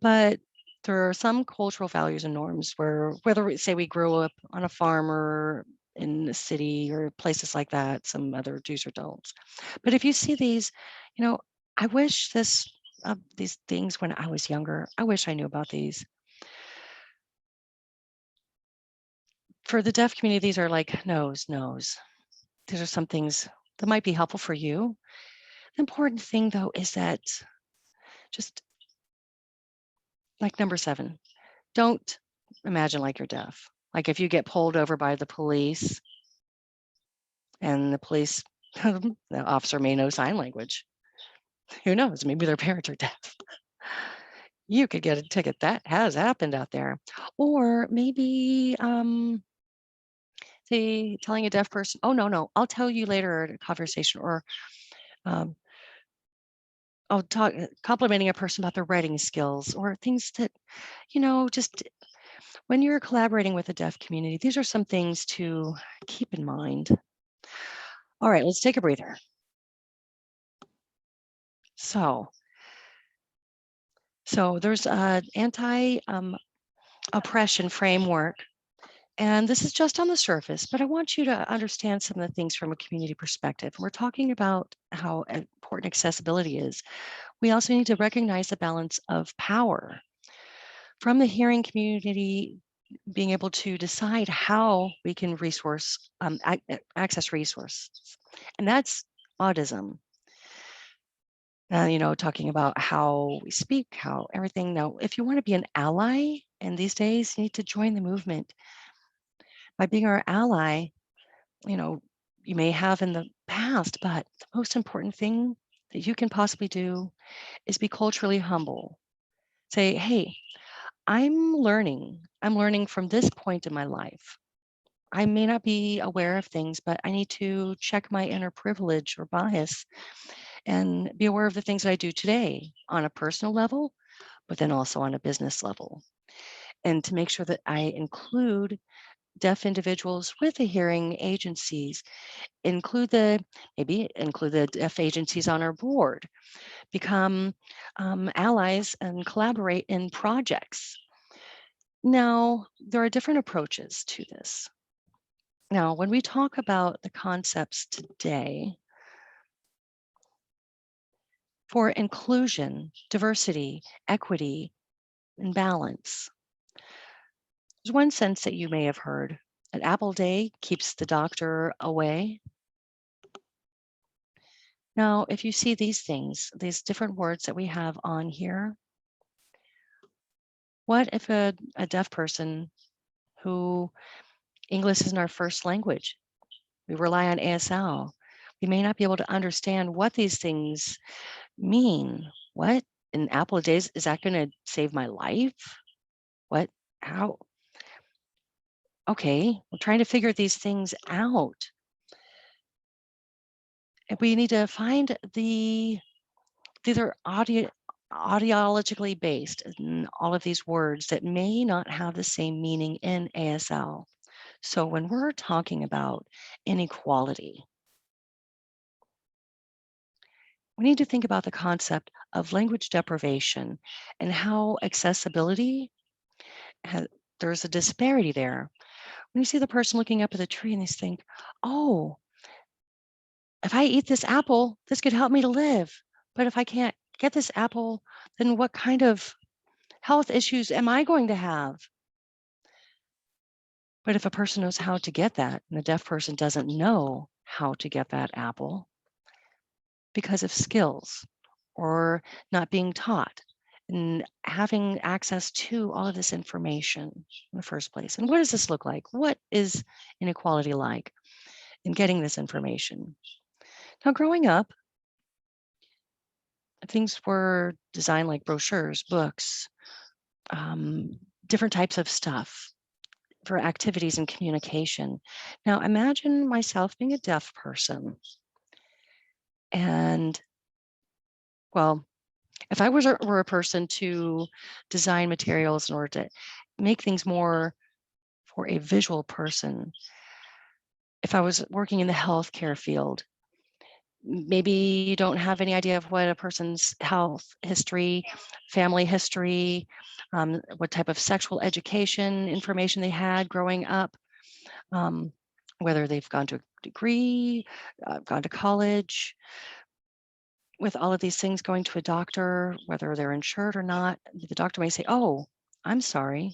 But there are some cultural values and norms where, whether we say we grew up on a farm or in the city or places like that, some other do's or don'ts. But if you see these, I wish these things when I was younger, I wish I knew about these. For the deaf community, these are like no's. These are some things that might be helpful for you. The important thing though is that just like number 7, don't imagine like you're deaf. Like if you get pulled over by the police and the police, the officer may know sign language. Who knows? Maybe their parents are deaf. You could get a ticket. That has happened out there. Or maybe say telling a deaf person, oh, no, I'll tell you later at a conversation, or I'll talk complimenting a person about their writing skills, or things that, just when you're collaborating with the deaf community, these are some things to keep in mind. All right, let's take a breather. So there's an anti-oppression framework, and this is just on the surface, but I want you to understand some of the things from a community perspective. We're talking about how important accessibility is. We also need to recognize the balance of power from the hearing community, being able to decide how we can access resources, and that's autism. Talking about how we speak, how everything. Now, if you want to be an ally in these days, you need to join the movement. By being our ally, you may have in the past, but the most important thing that you can possibly do is be culturally humble. Say, hey, I'm learning from this point in my life. I may not be aware of things, but I need to check my inner privilege or bias and be aware of the things that I do today on a personal level, but then also on a business level. And to make sure that I include deaf individuals with the hearing agencies, include the deaf agencies on our board, become allies and collaborate in projects. Now, there are different approaches to this. Now, when we talk about the concepts today, for inclusion, diversity, equity, and balance, there's one sense that you may have heard: an apple day keeps the doctor away. Now, if you see these things, these different words that we have on here, what if a deaf person who English isn't our first language, we rely on ASL, we may not be able to understand what these things mean? What, an apple a day, is that going to save my life? What, how? Okay, we're trying to figure these things out. And we need to find these are audiologically based, in all of these words that may not have the same meaning in ASL. So when we're talking about inequality, we need to think about the concept of language deprivation and how accessibility there's a disparity there. When you see the person looking up at the tree and they think, oh, if I eat this apple, this could help me to live. But if I can't get this apple, then what kind of health issues am I going to have? But if a person knows how to get that, and the deaf person doesn't know how to get that apple because of skills or not being taught and having access to all of this information in the first place. And what does this look like? What is inequality like in getting this information? Now, growing up, things were designed like brochures, books, different types of stuff for activities and communication. Now, imagine myself being a deaf person. And, well, if I were a person to design materials in order to make things more for a visual person, if I was working in the healthcare field, maybe you don't have any idea of what a person's health history, family history, what type of sexual education information they had growing up, whether they've gone to a degree, gone to college. With all of these things, going to a doctor, whether they're insured or not, the doctor may say, oh, I'm sorry,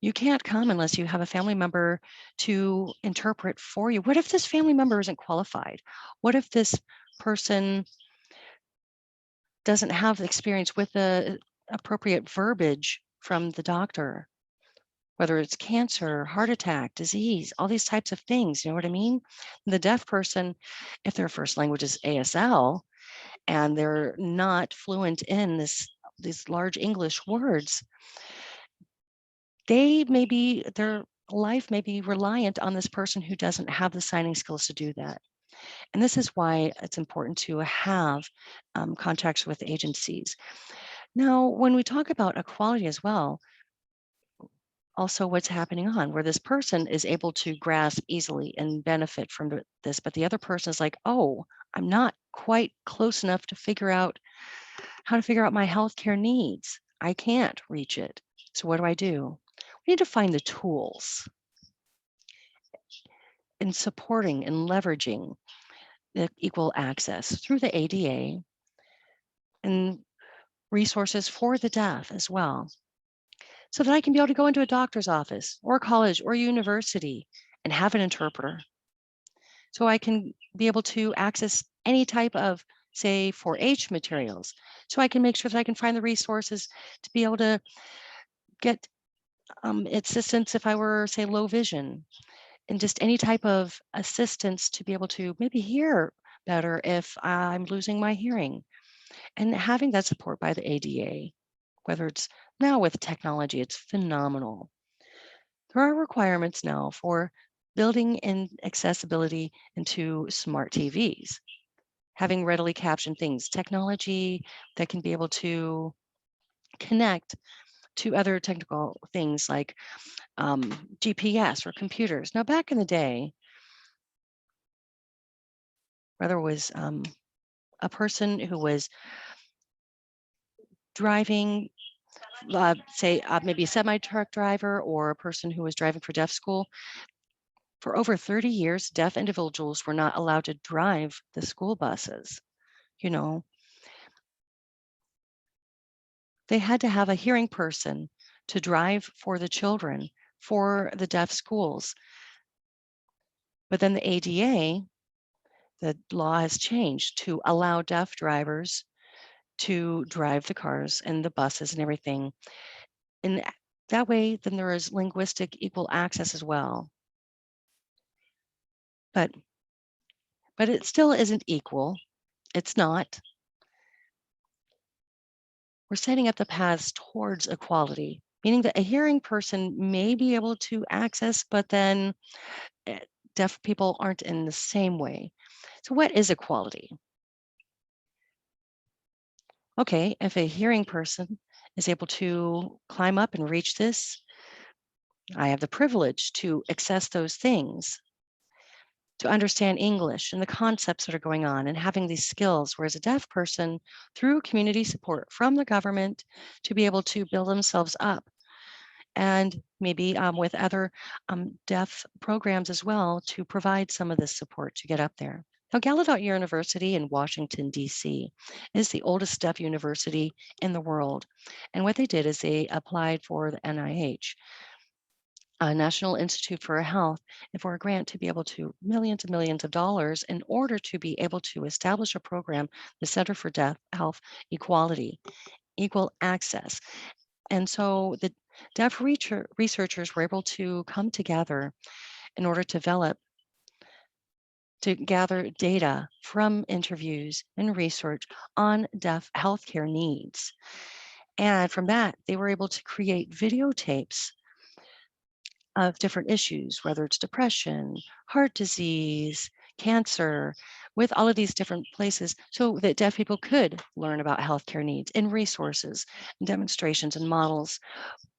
you can't come unless you have a family member to interpret for you. What if this family member isn't qualified? What if this person doesn't have the experience with the appropriate verbiage from the doctor, whether it's cancer, heart attack, disease, all these types of things. You know what I mean? The deaf person, if their first language is ASL and they're not fluent in these large English words, their life may be reliant on this person who doesn't have the signing skills to do that. And this is why it's important to have contacts with agencies. Now, when we talk about equality as well, also what's happening on where this person is able to grasp easily and benefit from this, but the other person is like, oh, I'm not quite close enough to figure out how to figure out my healthcare needs. I can't reach it. So what do? We need to find the tools in supporting and leveraging the equal access through the ADA and resources for the deaf as well, so that I can be able to go into a doctor's office or college or university and have an interpreter. So I can be able to access any type of, say, 4-H materials. So I can make sure that I can find the resources to be able to get assistance if I were, say, low vision, and just any type of assistance to be able to maybe hear better if I'm losing my hearing. And having that support by the ADA, whether it's now with technology, it's phenomenal. There are requirements now for building in accessibility into smart TVs, having readily captioned things, technology that can be able to connect to other technical things like GPS or computers. Now, back in the day, whether it was a person who was driving, say, maybe a semi-truck driver or a person who was driving for deaf school, for over 30 years, deaf individuals were not allowed to drive the school buses. You know, they had to have a hearing person to drive for the children for the deaf schools. But then the ADA, the law has changed to allow deaf drivers to drive the cars and the buses and everything. And that way, then there is linguistic equal access as well. But it still isn't equal. It's not. We're setting up the paths towards equality, meaning that a hearing person may be able to access, but then deaf people aren't in the same way. So what is equality? Okay, if a hearing person is able to climb up and reach this, I have the privilege to access those things, to understand English and the concepts that are going on and having these skills, whereas a deaf person, through community support from the government, to be able to build themselves up, and maybe with other deaf programs as well to provide some of this support to get up there. Now, Gallaudet University in Washington, D.C. is the oldest deaf university in the world. And what they did is they applied for the NIH, National Institute for Health, and for a grant to be able to millions and millions of dollars in order to be able to establish a program, the Center for Deaf Health Equality, Equal Access. And so the deaf researchers were able to come together in order to gather data from interviews and research on deaf healthcare needs. And from that, they were able to create videotapes of different issues, whether it's depression, heart disease, cancer, with all of these different places, so that deaf people could learn about healthcare needs and resources and demonstrations and models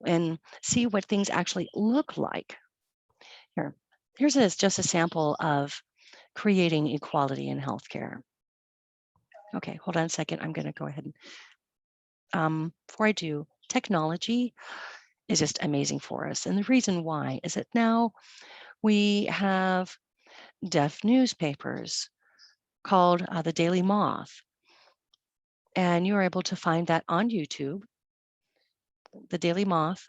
and see what things actually look like. Here's just a sample of creating equality in healthcare. Okay, hold on a second. I'm going to go ahead and before I do, technology is just amazing for us. And the reason why is that now we have deaf newspapers called the Daily Moth. And you're able to find that on YouTube. The Daily Moth,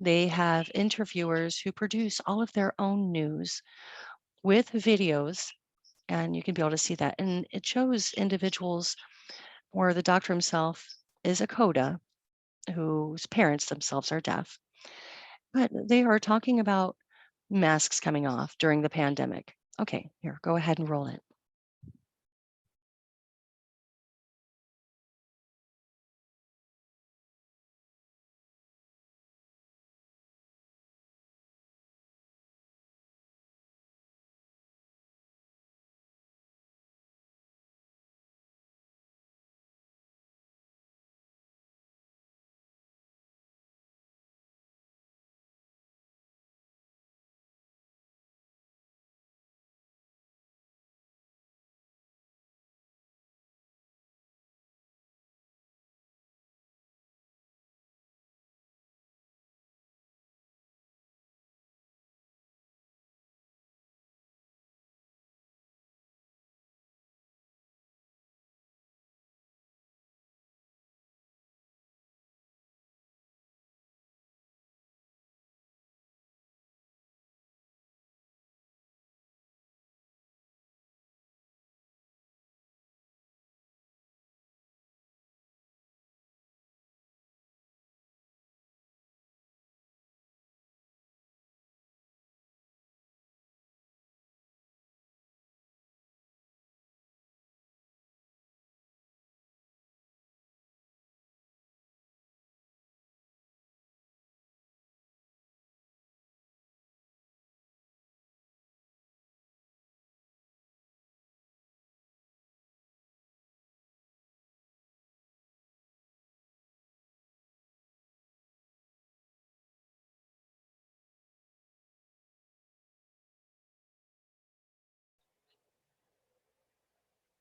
they have interviewers who produce all of their own news with videos, and you can be able to see that. And it shows individuals or the doctor himself is a CODA whose parents themselves are deaf, but they are talking about masks coming off during the pandemic. Okay, here, go ahead and roll it.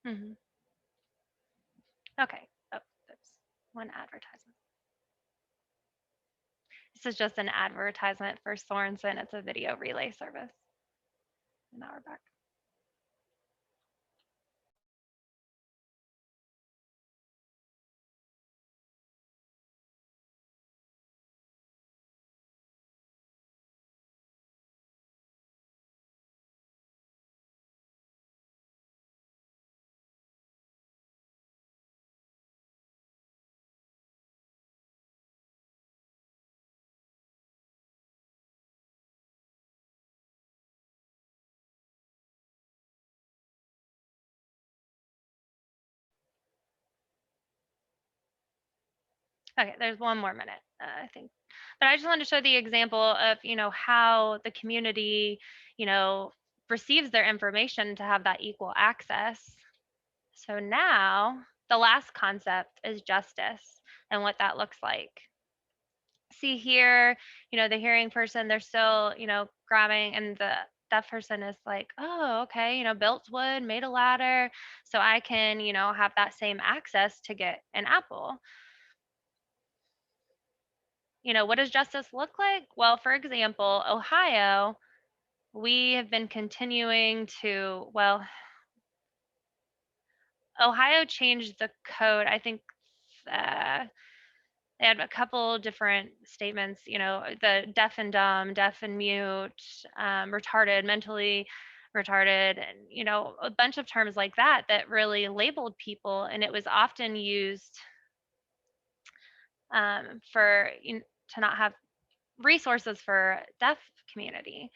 Mhm. Okay. Oh, oops. One advertisement. This is just an advertisement for Sorensen. It's a video relay service. And now we're back. Okay, there's one more minute, I think. But I just wanted to show the example of, how the community, receives their information to have that equal access. So now the last concept is justice and what that looks like. See here, the hearing person, they're still, grabbing, and the deaf person is like, oh, okay, built wood, made a ladder, so I can, have that same access to get an apple. What does justice look like? Well, for example, Ohio, we have been continuing to, Ohio changed the code. I think they had a couple different statements, the deaf and dumb, deaf and mute, retarded, mentally retarded, and, a bunch of terms like that that really labeled people. And it was often used to not have resources for deaf community.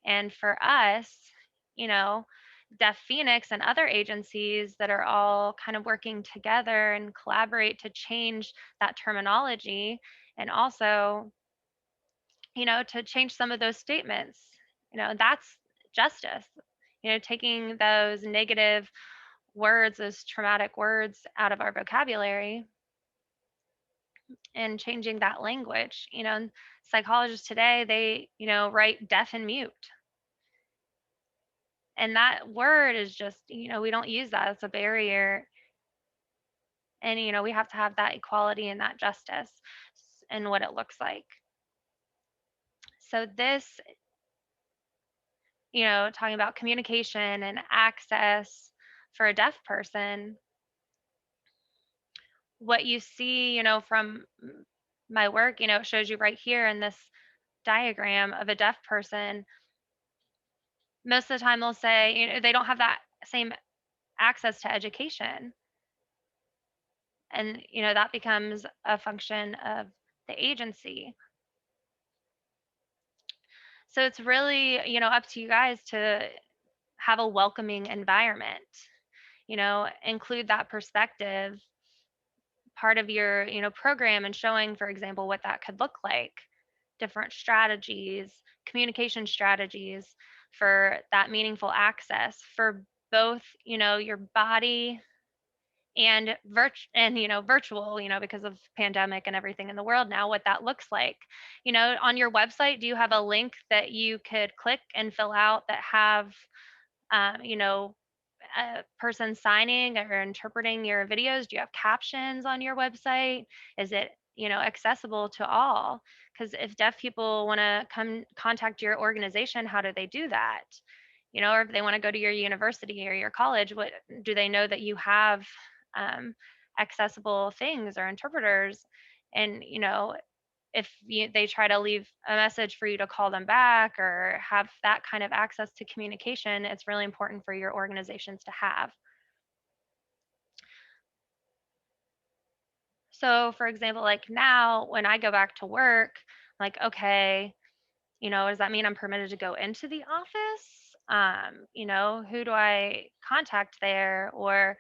And for us, you know, Deaf Phoenix and other agencies that are all kind of working together and collaborate to change that terminology, and also, to change some of those statements. That's justice. Taking those negative words, those traumatic words out of our vocabulary and changing that language. Psychologists today, they, write deaf and mute. And that word is just, we don't use that as a barrier. And, we have to have that equality and that justice and what it looks like. So this, talking about communication and access for a deaf person, what you see, from my work, it shows you right here in this diagram of a deaf person. Most of the time they'll say, they don't have that same access to education. And, that becomes a function of the agency. So it's really, up to you guys to have a welcoming environment, include that perspective part of your, program, and showing, for example, what that could look like, different strategies, communication strategies for that meaningful access for both, your body and virtual, because of pandemic and everything in the world now, what that looks like. On your website, do you have a link that you could click and fill out that have, a person signing or interpreting your videos? Do you have captions on your website? Is it, accessible to all? Because if deaf people want to come contact your organization, how do they do that? Or if they want to go to your university or your college, what do they know that you have, accessible things or interpreters? And, if they try to leave a message for you to call them back or have that kind of access to communication, it's really important for your organizations to have. So, for example, like now when I go back to work, like, okay, does that mean I'm permitted to go into the office? Who do I contact there? Or,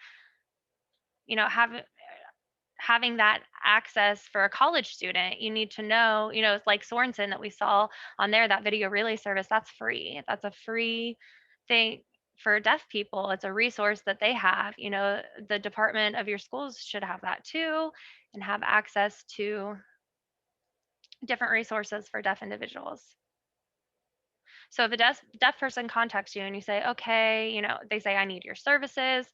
having that access for a college student, you need to know, it's like Sorensen that we saw on there, that video relay service, that's free. That's a free thing for deaf people. It's a resource that they have. The department of your schools should have that too, and have access to different resources for deaf individuals. So if a deaf person contacts you and you say, okay, they say, I need your services.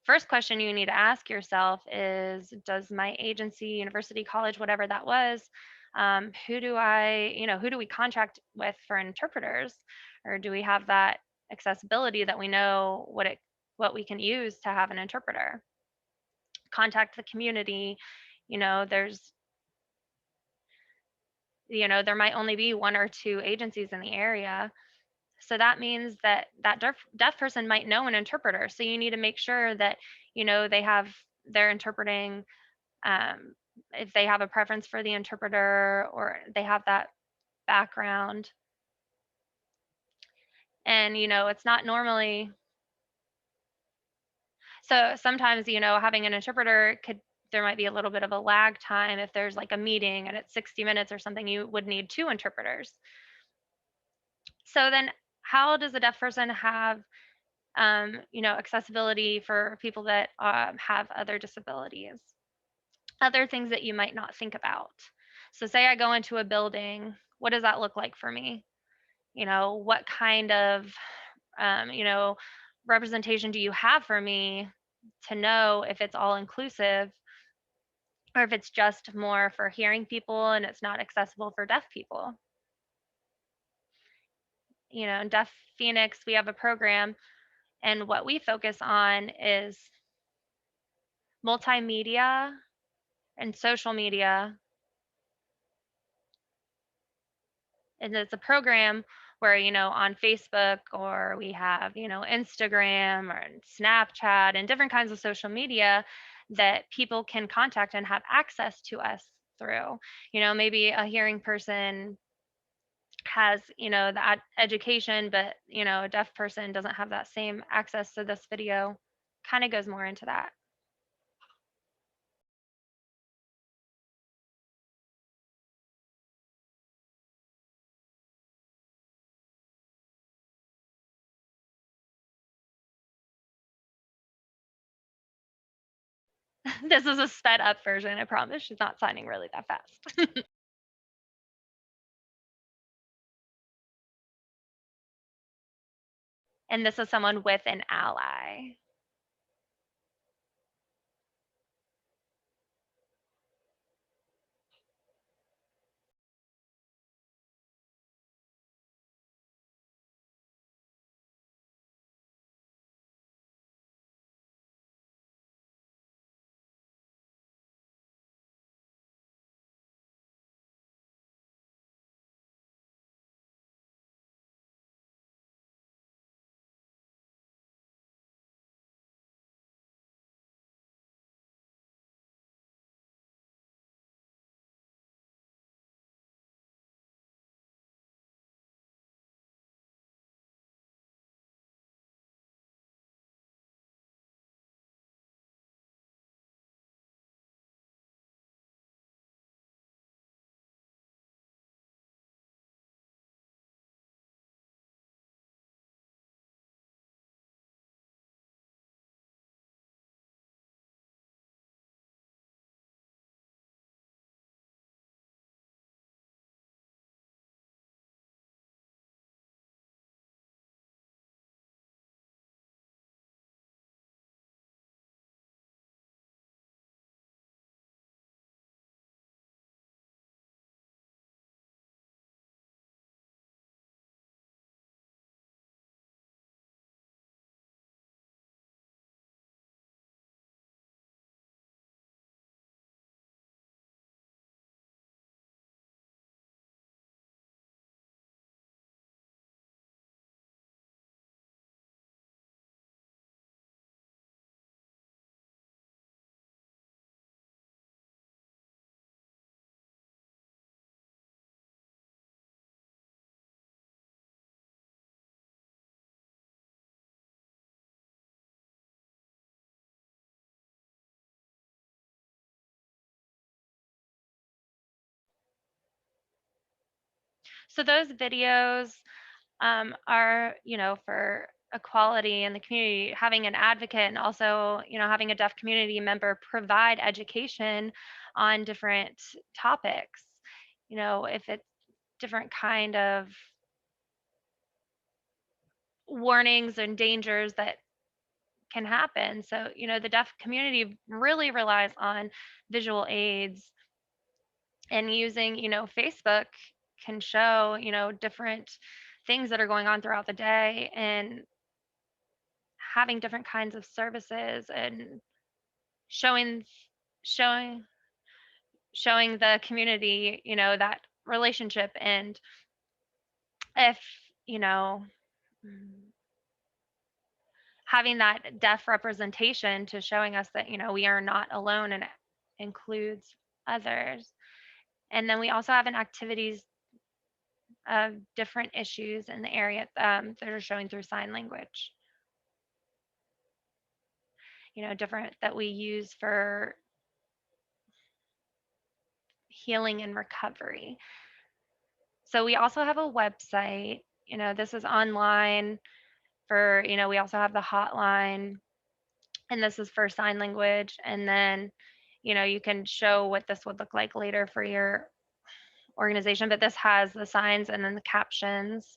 First question you need to ask yourself is, does my agency, university, college, whatever that was, who do we contract with for interpreters? Or do we have that accessibility that we know what we can use to have an interpreter? Contact the community. There might only be 1 or 2 agencies in the area. So that means that deaf person might know an interpreter. So you need to make sure that, they're interpreting, if they have a preference for the interpreter or they have that background. And, it's not normally, so sometimes, having an interpreter there might be a little bit of a lag time. If there's like a meeting and it's 60 minutes or something, you would need 2 interpreters. So then how does a deaf person have, accessibility for people that have other disabilities? Other things that you might not think about. So say I go into a building, what does that look like for me? What kind of, representation do you have for me to know if it's all inclusive or if it's just more for hearing people and it's not accessible for deaf people? In Deaf Phoenix, we have a program, and what we focus on is multimedia and social media. And it's a program where, on Facebook, or we have, Instagram or Snapchat and different kinds of social media that people can contact and have access to us through. Maybe a hearing person has, that education, but, a deaf person doesn't have that same access. So this video kind of goes more into that. This is a sped up version, I promise. She's not signing really that fast. And this is someone with an ally. So those videos are, for equality in the community, having an advocate and also, having a deaf community member provide education on different topics. If it's different kind of warnings and dangers that can happen. So, the deaf community really relies on visual aids, and using, Facebook can show, different things that are going on throughout the day, and having different kinds of services, and showing showing showing the community, that relationship. And if, you know, having that deaf representation to showing us that, we are not alone, and it includes others. And then we also have an activities of different issues in the area that are showing through sign language. Different that we use for healing and recovery. So we also have a website. This is online for, we also have the hotline, and this is for sign language. And then, you can show what this would look like later for your organization, but this has the signs and then the captions,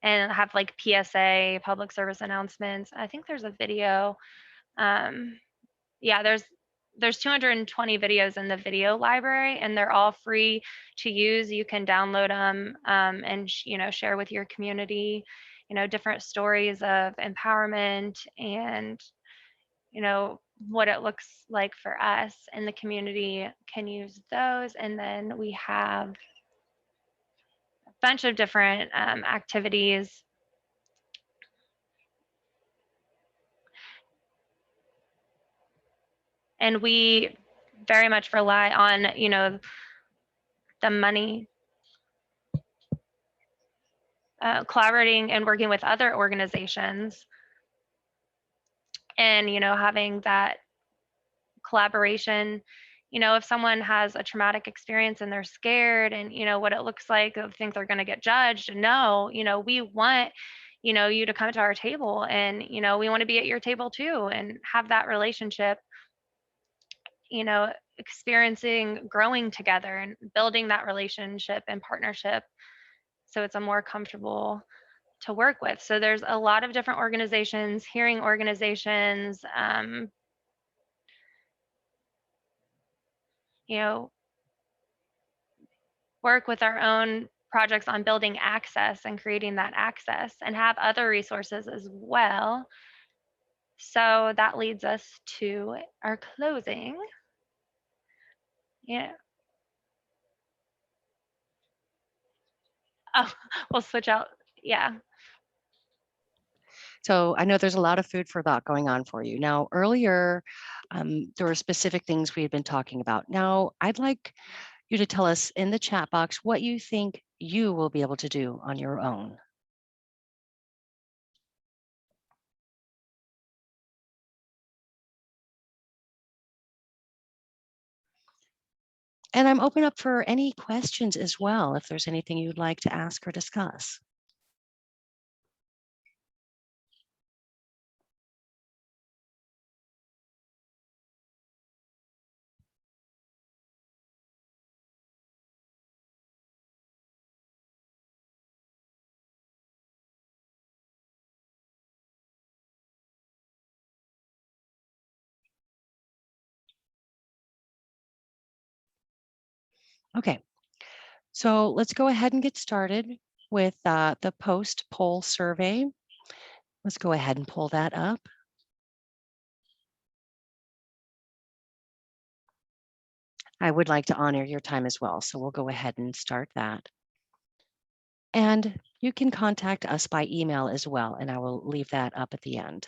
and have like PSA, public service announcements. I think there's a video. Yeah, there's 220 videos in the video library, and they're all free to use. You can download them and share with your community, different stories of empowerment, and what it looks like for us in the community can use those. And then we have a bunch of different activities. And we very much rely on, the money, collaborating and working with other organizations, and, having that collaboration. If someone has a traumatic experience and they're scared, and, what it looks like, they think they're going to get judged. No, we want, you to come to our table, and, we want to be at your table too, and have that relationship, experiencing growing together and building that relationship and partnership, so it's a more comfortable to work with. So there's a lot of different organizations, hearing organizations, work with our own projects on building access and creating that access, and have other resources as well. So that leads us to our closing. Yeah. Oh, we'll switch out. Yeah. So I know there's a lot of food for thought going on for you. Now, earlier, there were specific things we had been talking about. Now, I'd like you to tell us in the chat box what you think you will be able to do on your own. And I'm open up for any questions as well, if there's anything you'd like to ask or discuss. Okay, so let's go ahead and get started with the post poll survey. Let's go ahead and pull that up. I would like to honor your time as well, so we'll go ahead and start that. And you can contact us by email as well, and I will leave that up at the end.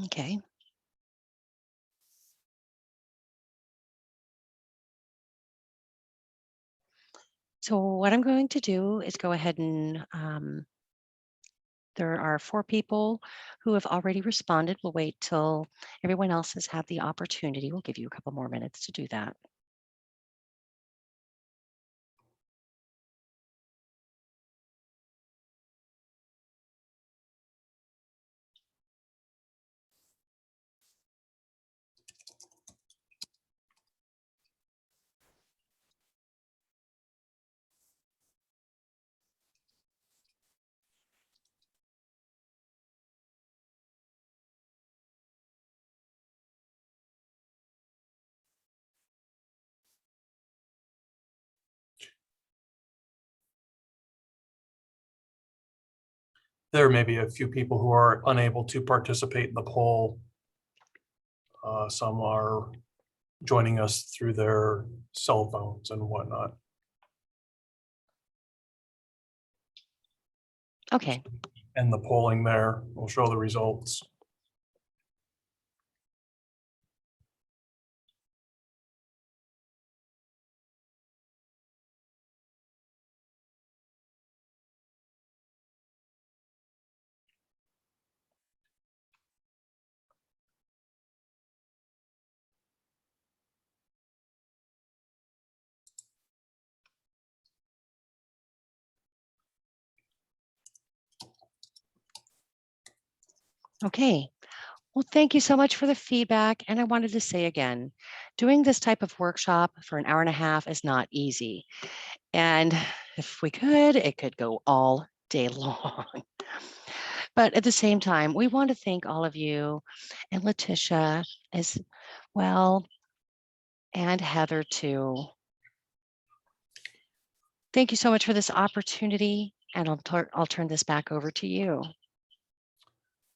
Okay. So what I'm going to do is go ahead and there are 4 people who have already responded. We'll wait till everyone else has had the opportunity. We'll give you a couple more minutes to do that. There may be a few people who are unable to participate in the poll. Some are joining us through their cell phones and whatnot. Okay. And the polling there will show the results. Okay. Well, thank you so much for the feedback. And I wanted to say again, doing this type of workshop for an hour and a half is not easy. And if we could, it could go all day long. But at the same time, we want to thank all of you and Letitia as well, and Heather too. Thank you so much for this opportunity, and I'll turn this back over to you.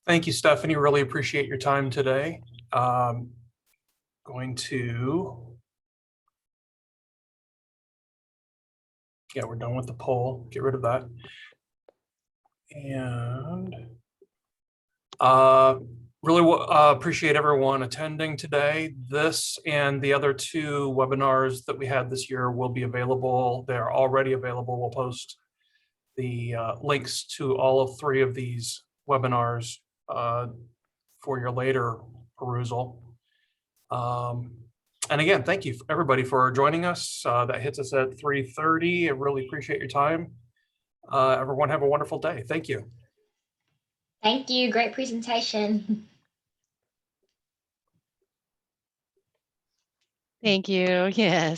Thank you, Stephanie. Really appreciate your time today. Going to. Yeah, we're done with the poll. Get rid of that. And really appreciate everyone attending today. This and the other 2 webinars that we had this year will be available. They're already available. We'll post the links to all of 3 of these webinars for your later perusal. And again, thank you everybody for joining us. That hits us at 3:30. I really appreciate your time. Everyone have a wonderful day. Thank you. Thank you. Great presentation. Thank you. Yes.